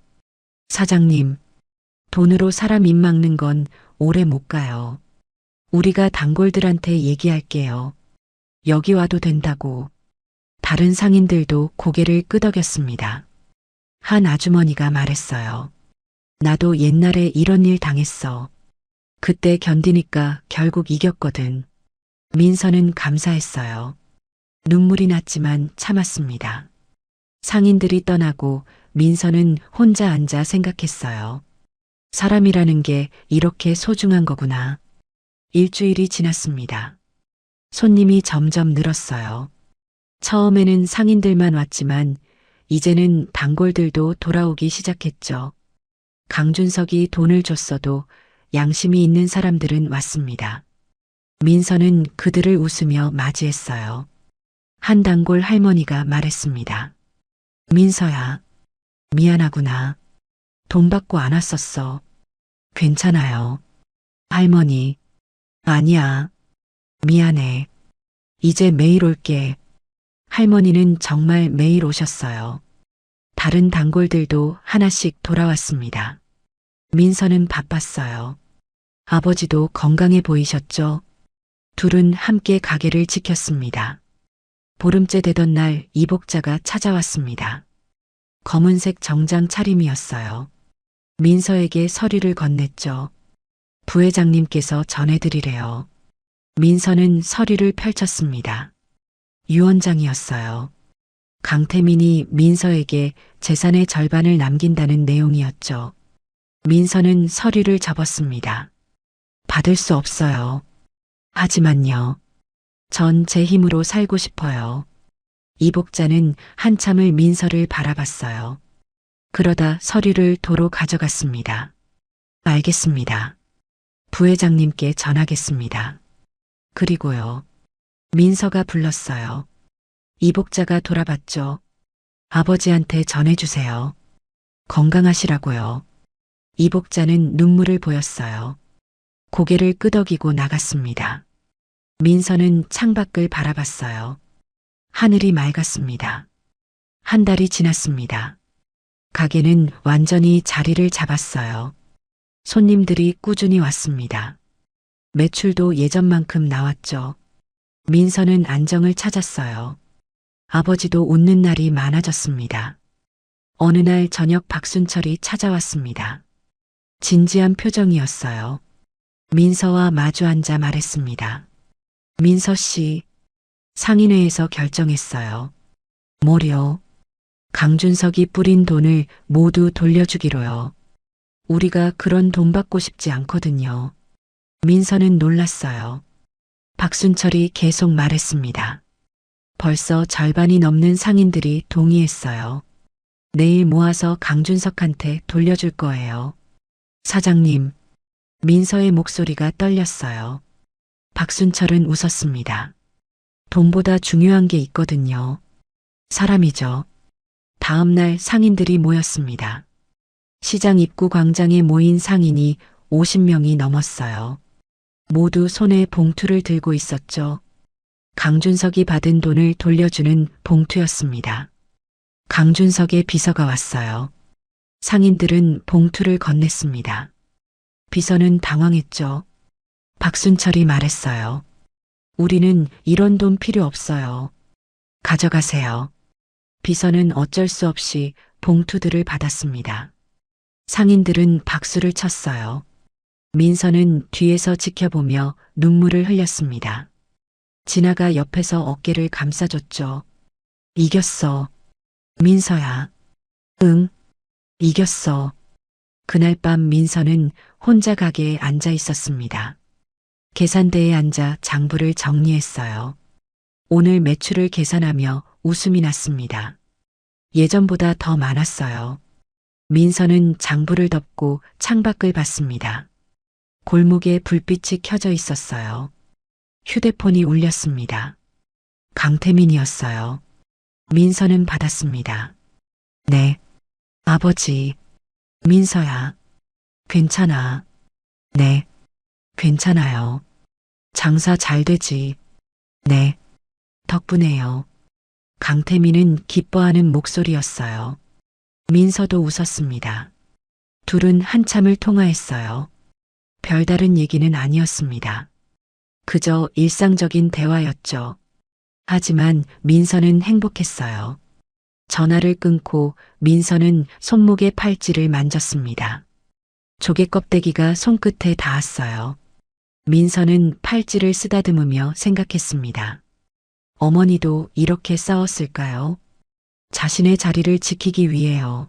[SPEAKER 1] 사장님, 돈으로 사람 입 막는 건 오래 못 가요. 우리가 단골들한테 얘기할게요. 여기 와도 된다고. 다른 상인들도 고개를 끄덕였습니다. 한 아주머니가 말했어요. 나도 옛날에 이런 일 당했어. 그때 견디니까 결국 이겼거든. 민서는 감사했어요. 눈물이 났지만 참았습니다. 상인들이 떠나고 민서는 혼자 앉아 생각했어요. 사람이라는 게 이렇게 소중한 거구나. 일주일이 지났습니다. 손님이 점점 늘었어요. 처음에는 상인들만 왔지만 이제는 단골들도 돌아오기 시작했죠. 강준석이 돈을 줬어도 양심이 있는 사람들은 왔습니다. 민서는 그들을 웃으며 맞이했어요. 한 단골 할머니가 말했습니다. 민서야, 미안하구나. 돈 받고 안 왔었어. 괜찮아요. 할머니, 아니야. 미안해. 이제 매일 올게. 할머니는 정말 매일 오셨어요. 다른 단골들도 하나씩 돌아왔습니다. 민서는 바빴어요. 아버지도 건강해 보이셨죠? 둘은 함께 가게를 지켰습니다. 보름째 되던 날 이복자가 찾아왔습니다. 검은색 정장 차림이었어요. 민서에게 서류를 건넸죠. 부회장님께서 전해드리래요. 민서는 서류를 펼쳤습니다. 유언장이었어요. 강태민이 민서에게 재산의 절반을 남긴다는 내용이었죠. 민서는 서류를 접었습니다. 받을 수 없어요. 하지만요. 전 제 힘으로 살고 싶어요. 이복자는 한참을 민서를 바라봤어요. 그러다 서류를 도로 가져갔습니다. 알겠습니다. 부회장님께 전하겠습니다. 그리고요. 민서가 불렀어요. 이복자가 돌아봤죠. 아버지한테 전해주세요. 건강하시라고요. 이복자는 눈물을 보였어요. 고개를 끄덕이고 나갔습니다. 민서는 창밖을 바라봤어요. 하늘이 맑았습니다. 한 달이 지났습니다. 가게는 완전히 자리를 잡았어요. 손님들이 꾸준히 왔습니다. 매출도 예전만큼 나왔죠. 민서는 안정을 찾았어요. 아버지도 웃는 날이 많아졌습니다. 어느 날 저녁 박순철이 찾아왔습니다. 진지한 표정이었어요. 민서와 마주 앉아 말했습니다. 민서 씨, 상인회에서 결정했어요. 뭐요? 강준석이 뿌린 돈을 모두 돌려주기로요. 우리가 그런 돈 받고 싶지 않거든요. 민서는 놀랐어요. 박순철이 계속 말했습니다. 벌써 절반이 넘는 상인들이 동의했어요. 내일 모아서 강준석한테 돌려줄 거예요. 사장님, 민서의 목소리가 떨렸어요. 박순철은 웃었습니다. 돈보다 중요한 게 있거든요. 사람이죠. 다음 날 상인들이 모였습니다. 시장 입구 광장에 모인 상인이 50명이 넘었어요. 모두 손에 봉투를 들고 있었죠. 강준석이 받은 돈을 돌려주는 봉투였습니다. 강준석의 비서가 왔어요. 상인들은 봉투를 건넸습니다. 비서는 당황했죠. 박순철이 말했어요. 우리는 이런 돈 필요 없어요. 가져가세요. 비서는 어쩔 수 없이 봉투들을 받았습니다. 상인들은 박수를 쳤어요. 민서는 뒤에서 지켜보며 눈물을 흘렸습니다. 진아가 옆에서 어깨를 감싸줬죠. 이겼어. 민서야. 응, 이겼어. 그날 밤 민서는 혼자 가게에 앉아 있었습니다. 계산대에 앉아 장부를 정리했어요. 오늘 매출을 계산하며 웃음이 났습니다. 예전보다 더 많았어요. 민서는 장부를 덮고 창밖을 봤습니다. 골목에 불빛이 켜져 있었어요. 휴대폰이 울렸습니다. 강태민이었어요. 민서는 받았습니다. 네. 아버지. 민서야. 괜찮아. 네. 괜찮아요. 장사 잘 되지. 네. 덕분에요. 강태민은 기뻐하는 목소리였어요. 민서도 웃었습니다. 둘은 한참을 통화했어요. 별다른 얘기는 아니었습니다. 그저 일상적인 대화였죠. 하지만 민서는 행복했어요. 전화를 끊고 민서는 손목의 팔찌를 만졌습니다. 조개 껍데기가 손끝에 닿았어요. 민서는 팔찌를 쓰다듬으며 생각했습니다. 어머니도 이렇게 싸웠을까요? 자신의 자리를 지키기 위해요.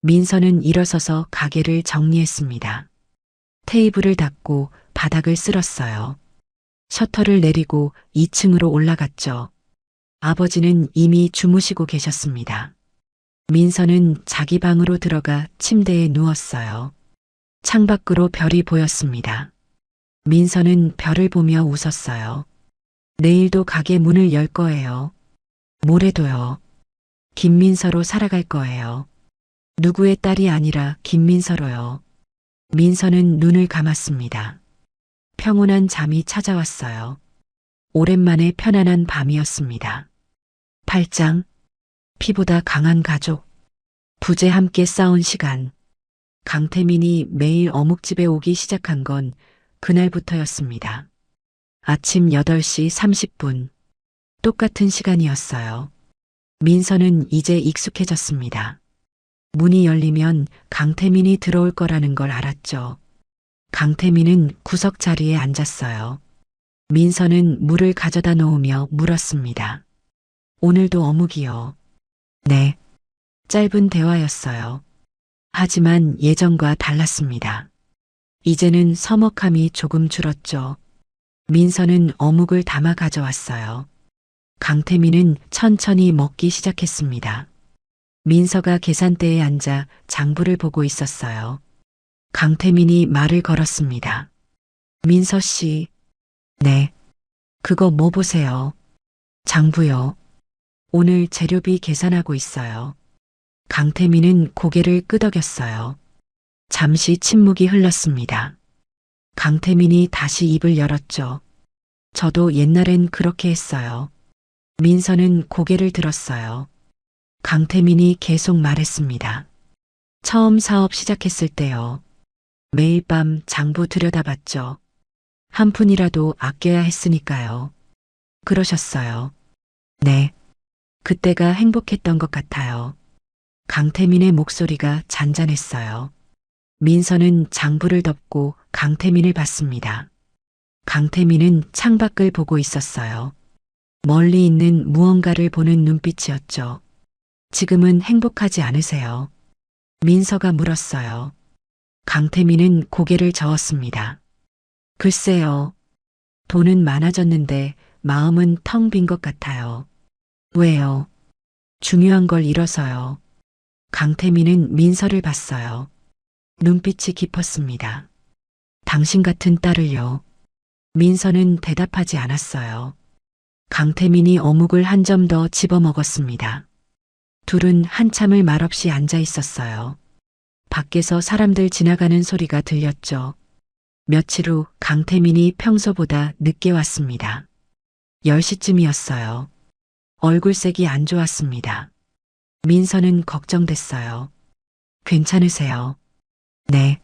[SPEAKER 1] 민서는 일어서서 가게를 정리했습니다. 테이블을 닦고 바닥을 쓸었어요. 셔터를 내리고 2층으로 올라갔죠. 아버지는 이미 주무시고 계셨습니다. 민서는 자기 방으로 들어가 침대에 누웠어요. 창밖으로 별이 보였습니다. 민서는 별을 보며 웃었어요. 내일도 가게 문을 열 거예요. 모레도요. 김민서로 살아갈 거예요. 누구의 딸이 아니라 김민서로요. 민서는 눈을 감았습니다. 평온한 잠이 찾아왔어요. 오랜만에 편안한 밤이었습니다. 8장 피보다 강한 가족. 부재 함께 싸운 시간. 강태민이 매일 어묵집에 오기 시작한 건 그날부터였습니다. 아침 8시 30분. 똑같은 시간이었어요. 민서는 이제 익숙해졌습니다. 문이 열리면 강태민이 들어올 거라는 걸 알았죠. 강태민은 구석 자리에 앉았어요. 민서는 물을 가져다 놓으며 물었습니다. 오늘도 어묵이요. 네. 짧은 대화였어요. 하지만 예전과 달랐습니다. 이제는 서먹함이 조금 줄었죠. 민서는 어묵을 담아 가져왔어요. 강태민은 천천히 먹기 시작했습니다. 민서가 계산대에 앉아 장부를 보고 있었어요. 강태민이 말을 걸었습니다. 민서 씨. 네. 그거 뭐 보세요? 장부요. 오늘 재료비 계산하고 있어요. 강태민은 고개를 끄덕였어요. 잠시 침묵이 흘렀습니다. 강태민이 다시 입을 열었죠. 저도 옛날엔 그렇게 했어요. 민서는 고개를 들었어요. 강태민이 계속 말했습니다. 처음 사업 시작했을 때요. 매일 밤 장부 들여다봤죠. 한 푼이라도 아껴야 했으니까요. 그러셨어요. 네. 그때가 행복했던 것 같아요. 강태민의 목소리가 잔잔했어요. 민서는 장부를 덮고 강태민을 봤습니다. 강태민은 창밖을 보고 있었어요. 멀리 있는 무언가를 보는 눈빛이었죠. 지금은 행복하지 않으세요? 민서가 물었어요. 강태민은 고개를 저었습니다. 글쎄요. 돈은 많아졌는데 마음은 텅 빈 것 같아요. 왜요? 중요한 걸 잃어서요. 강태민은 민서를 봤어요. 눈빛이 깊었습니다. 당신 같은 딸을요. 민서는 대답하지 않았어요. 강태민이 어묵을 한 점 더 집어 먹었습니다. 둘은 한참을 말없이 앉아 있었어요. 밖에서 사람들 지나가는 소리가 들렸죠. 며칠 후 강태민이 평소보다 늦게 왔습니다. 10시쯤이었어요. 얼굴색이 안 좋았습니다. 민서는 걱정됐어요. 괜찮으세요? 네,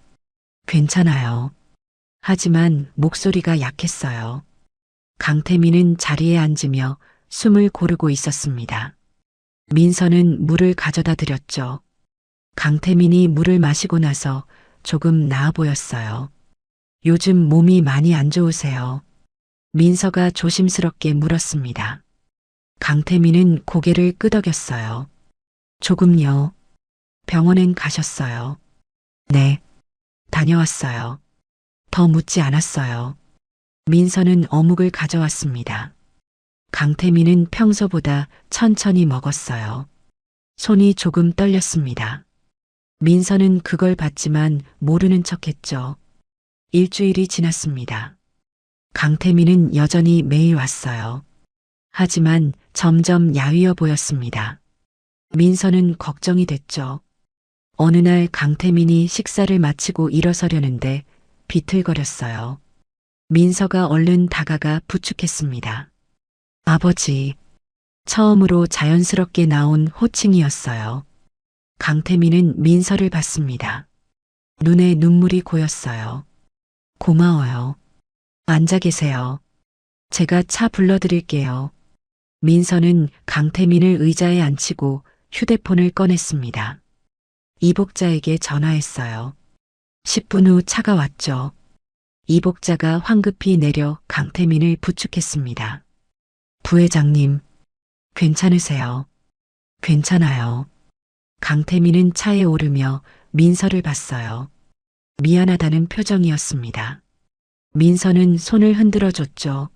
[SPEAKER 1] 괜찮아요. 하지만 목소리가 약했어요. 강태민은 자리에 앉으며 숨을 고르고 있었습니다. 민서는 물을 가져다 드렸죠. 강태민이 물을 마시고 나서 조금 나아 보였어요. 요즘 몸이 많이 안 좋으세요? 민서가 조심스럽게 물었습니다. 강태민은 고개를 끄덕였어요. 조금요. 병원엔 가셨어요? 네. 다녀왔어요. 더 묻지 않았어요. 민서는 어묵을 가져왔습니다. 강태민은 평소보다 천천히 먹었어요. 손이 조금 떨렸습니다. 민서는 그걸 봤지만 모르는 척했죠. 일주일이 지났습니다. 강태민은 여전히 매일 왔어요. 하지만 점점 야위어 보였습니다. 민서는 걱정이 됐죠. 어느 날 강태민이 식사를 마치고 일어서려는데 비틀거렸어요. 민서가 얼른 다가가 부축했습니다. 아버지. 처음으로 자연스럽게 나온 호칭이었어요. 강태민은 민서를 봤습니다. 눈에 눈물이 고였어요. 고마워요. 앉아 계세요. 제가 차 불러드릴게요. 민서는 강태민을 의자에 앉히고 휴대폰을 꺼냈습니다. 이복자에게 전화했어요. 10분 후 차가 왔죠. 이복자가 황급히 내려 강태민을 부축했습니다. 부회장님, 괜찮으세요? 괜찮아요. 강태민은 차에 오르며 민서를 봤어요. 미안하다는 표정이었습니다. 민서는 손을 흔들어 줬죠.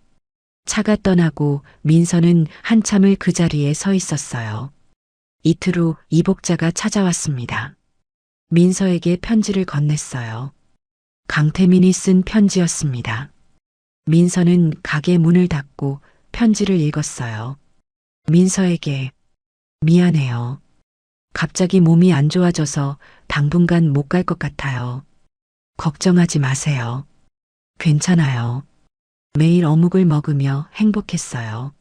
[SPEAKER 1] 차가 떠나고 민서는 한참을 그 자리에 서 있었어요. 이틀 후 이복자가 찾아왔습니다. 민서에게 편지를 건넸어요. 강태민이 쓴 편지였습니다. 민서는 가게 문을 닫고 편지를 읽었어요. 민서에게 미안해요. 갑자기 몸이 안 좋아져서 당분간 못 갈 것 같아요. 걱정하지 마세요. 괜찮아요. 매일 어묵을 먹으며 행복했어요.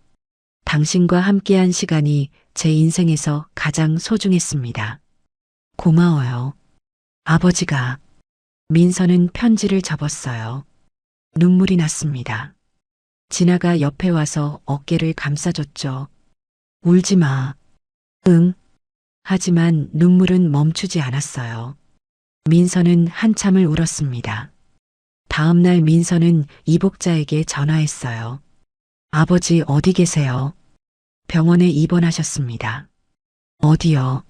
[SPEAKER 1] 당신과 함께한 시간이 제 인생에서 가장 소중했습니다. 고마워요. 아버지가. 민서는 편지를 접었어요. 눈물이 났습니다. 진아가 옆에 와서 어깨를 감싸줬죠. 울지 마. 응. 하지만 눈물은 멈추지 않았어요. 민서는 한참을 울었습니다. 다음 날 민서는 이복자에게 전화했어요. 아버지 어디 계세요? 병원에 입원하셨습니다. 어디요?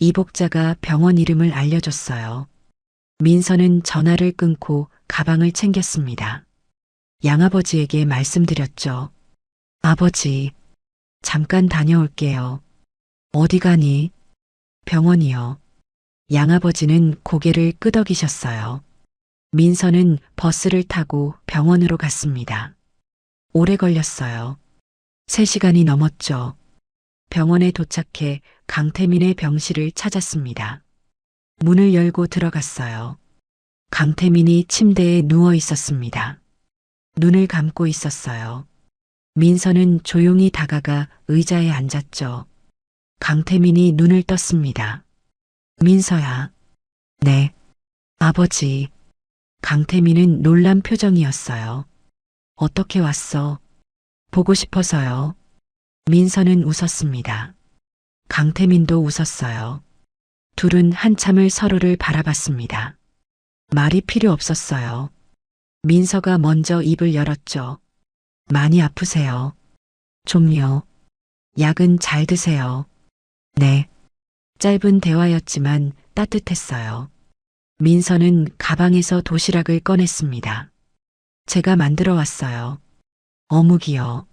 [SPEAKER 1] 이복자가 병원 이름을 알려줬어요. 민서는 전화를 끊고 가방을 챙겼습니다. 양아버지에게 말씀드렸죠. 아버지, 잠깐 다녀올게요. 어디 가니? 병원이요. 양아버지는 고개를 끄덕이셨어요. 민서는 버스를 타고 병원으로 갔습니다. 오래 걸렸어요. 3시간이 넘었죠. 병원에 도착해 강태민의 병실을 찾았습니다. 문을 열고 들어갔어요. 강태민이 침대에 누워 있었습니다. 눈을 감고 있었어요. 민서는 조용히 다가가 의자에 앉았죠. 강태민이 눈을 떴습니다. 민서야. 네. 아버지. 강태민은 놀란 표정이었어요. 어떻게 왔어? 보고 싶어서요. 민서는 웃었습니다. 강태민도 웃었어요. 둘은 한참을 서로를 바라봤습니다. 말이 필요 없었어요. 민서가 먼저 입을 열었죠. 많이 아프세요? 좀요. 약은 잘 드세요. 네. 짧은 대화였지만 따뜻했어요. 민서는 가방에서 도시락을 꺼냈습니다. 제가 만들어 왔어요. 어묵이요.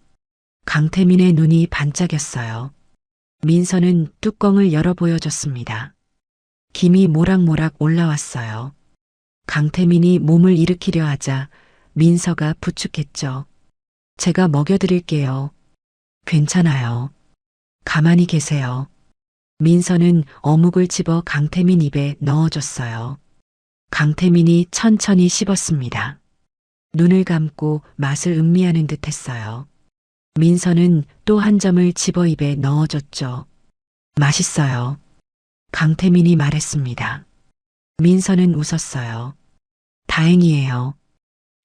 [SPEAKER 1] 강태민의 눈이 반짝였어요. 민서는 뚜껑을 열어 보여줬습니다. 김이 모락모락 올라왔어요. 강태민이 몸을 일으키려 하자 민서가 부축했죠. 제가 먹여드릴게요. 괜찮아요. 가만히 계세요. 민서는 어묵을 집어 강태민 입에 넣어줬어요. 강태민이 천천히 씹었습니다. 눈을 감고 맛을 음미하는 듯 했어요. 민서는 또 한 점을 집어 입에 넣어줬죠. 맛있어요. 강태민이 말했습니다. 민서는 웃었어요. 다행이에요.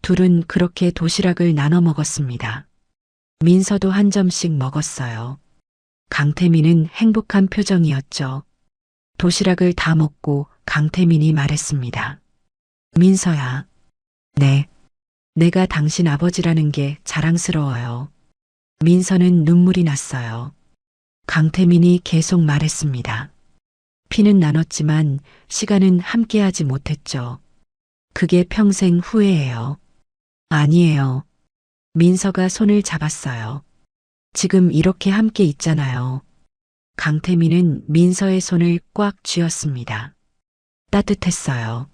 [SPEAKER 1] 둘은 그렇게 도시락을 나눠 먹었습니다. 민서도 한 점씩 먹었어요. 강태민은 행복한 표정이었죠. 도시락을 다 먹고 강태민이 말했습니다. 민서야. 네. 내가 당신 아버지라는 게 자랑스러워요. 민서는 눈물이 났어요. 강태민이 계속 말했습니다. 피는 나눴지만 시간은 함께하지 못했죠. 그게 평생 후회예요. 아니에요. 민서가 손을 잡았어요. 지금 이렇게 함께 있잖아요. 강태민은 민서의 손을 꽉 쥐었습니다. 따뜻했어요.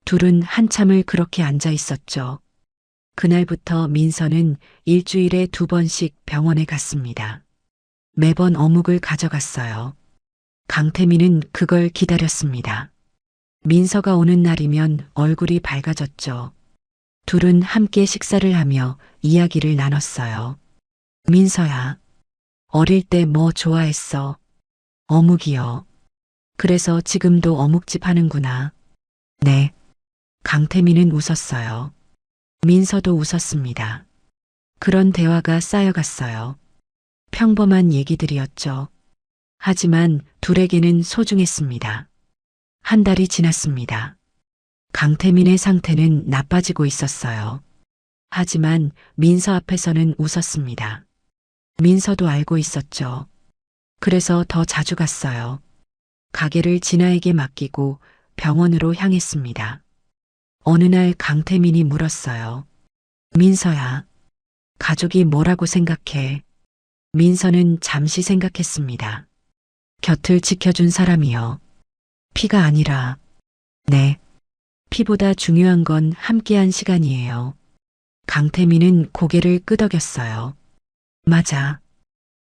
[SPEAKER 1] 둘은 한참을 그렇게 앉아 있었죠. 그날부터 민서는 일주일에 2번씩 병원에 갔습니다. 매번 어묵을 가져갔어요. 강태민은 그걸 기다렸습니다. 민서가 오는 날이면 얼굴이 밝아졌죠. 둘은 함께 식사를 하며 이야기를 나눴어요. 민서야, 어릴 때 뭐 좋아했어? 어묵이요. 그래서 지금도 어묵집 하는구나. 네. 강태민은 웃었어요. 민서도 웃었습니다. 그런 대화가 쌓여갔어요. 평범한 얘기들이었죠. 하지만 둘에게는 소중했습니다. 한 달이 지났습니다. 강태민의 상태는 나빠지고 있었어요. 하지만 민서 앞에서는 웃었습니다. 민서도 알고 있었죠. 그래서 더 자주 갔어요. 가게를 진아에게 맡기고 병원으로 향했습니다. 어느 날 강태민이 물었어요. 민서야, 가족이 뭐라고 생각해? 민서는 잠시 생각했습니다. 곁을 지켜준 사람이요. 피가 아니라, 네, 피보다 중요한 건 함께한 시간이에요. 강태민은 고개를 끄덕였어요. 맞아.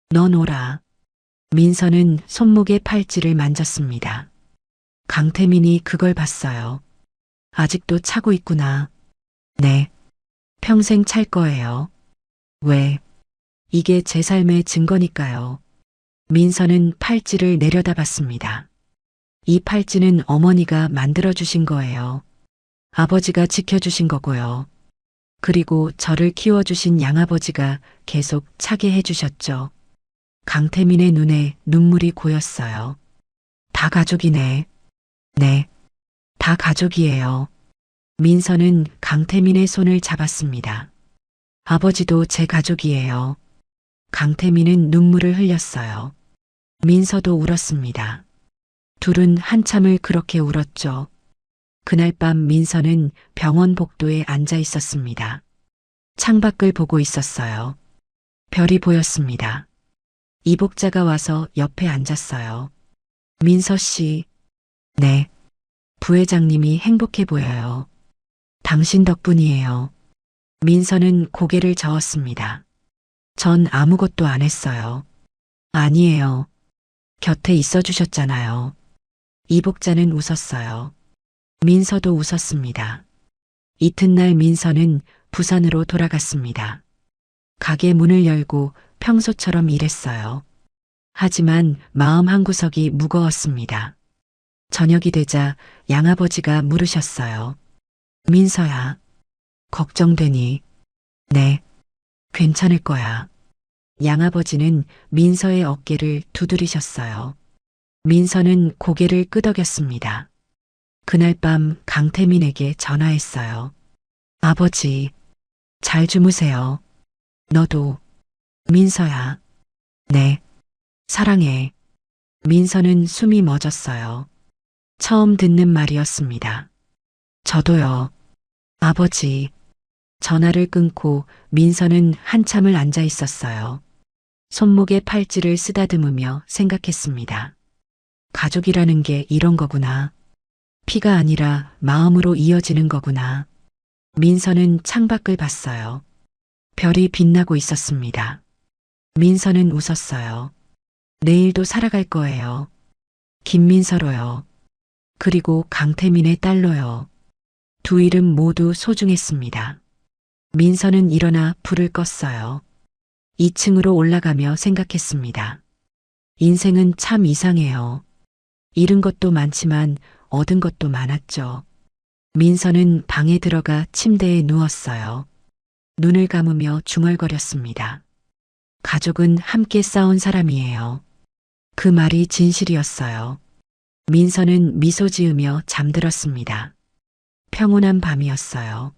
[SPEAKER 1] 넌 오라. 민서는 손목의 팔찌를 만졌습니다. 강태민이 그걸 봤어요. 아직도 차고 있구나. 네. 평생 찰 거예요. 왜? 이게 제 삶의 증거니까요. 민서는 팔찌를 내려다봤습니다. 이 팔찌는 어머니가 만들어주신 거예요. 아버지가 지켜주신 거고요. 그리고 저를 키워주신 양아버지가 계속 차게 해주셨죠. 강태민의 눈에 눈물이 고였어요. 다 가족이네. 네, 다 가족이에요. 민서는 강태민의 손을 잡았습니다. 아버지도 제 가족이에요. 강태민은 눈물을 흘렸어요. 민서도 울었습니다. 둘은 한참을 그렇게 울었죠. 그날 밤 민서는 병원 복도에 앉아 있었습니다. 창밖을 보고 있었어요. 별이 보였습니다. 이복자가 와서 옆에 앉았어요. 민서 씨. 네. 부회장님이 행복해 보여요. 당신 덕분이에요. 민서는 고개를 저었습니다. 전 아무것도 안 했어요. 아니에요. 곁에 있어 주셨잖아요. 이복자는 웃었어요. 민서도 웃었습니다. 이튿날 민서는 부산으로 돌아갔습니다. 가게 문을 열고 평소처럼 일했어요. 하지만 마음 한구석이 무거웠습니다. 저녁이 되자 양아버지가 물으셨어요. 민서야, 걱정되니? 네, 괜찮을 거야. 양아버지는 민서의 어깨를 두드리셨어요. 민서는 고개를 끄덕였습니다. 그날 밤 강태민에게 전화했어요. 아버지, 잘 주무세요. 너도. 민서야. 네, 사랑해. 민서는 숨이 멎었어요. 처음 듣는 말이었습니다. 저도요. 아버지. 전화를 끊고 민서는 한참을 앉아 있었어요. 손목에 팔찌를 쓰다듬으며 생각했습니다. 가족이라는 게 이런 거구나. 피가 아니라 마음으로 이어지는 거구나. 민서는 창밖을 봤어요. 별이 빛나고 있었습니다. 민서는 웃었어요. 내일도 살아갈 거예요. 김민서로요. 그리고 강태민의 딸로요. 두 이름 모두 소중했습니다. 민서는 일어나 불을 껐어요. 2층으로 올라가며 생각했습니다. 인생은 참 이상해요. 잃은 것도 많지만 얻은 것도 많았죠. 민서는 방에 들어가 침대에 누웠어요. 눈을 감으며 중얼거렸습니다. 가족은 함께 싸운 사람이에요. 그 말이 진실이었어요. 민서는 미소 지으며 잠들었습니다. 평온한 밤이었어요.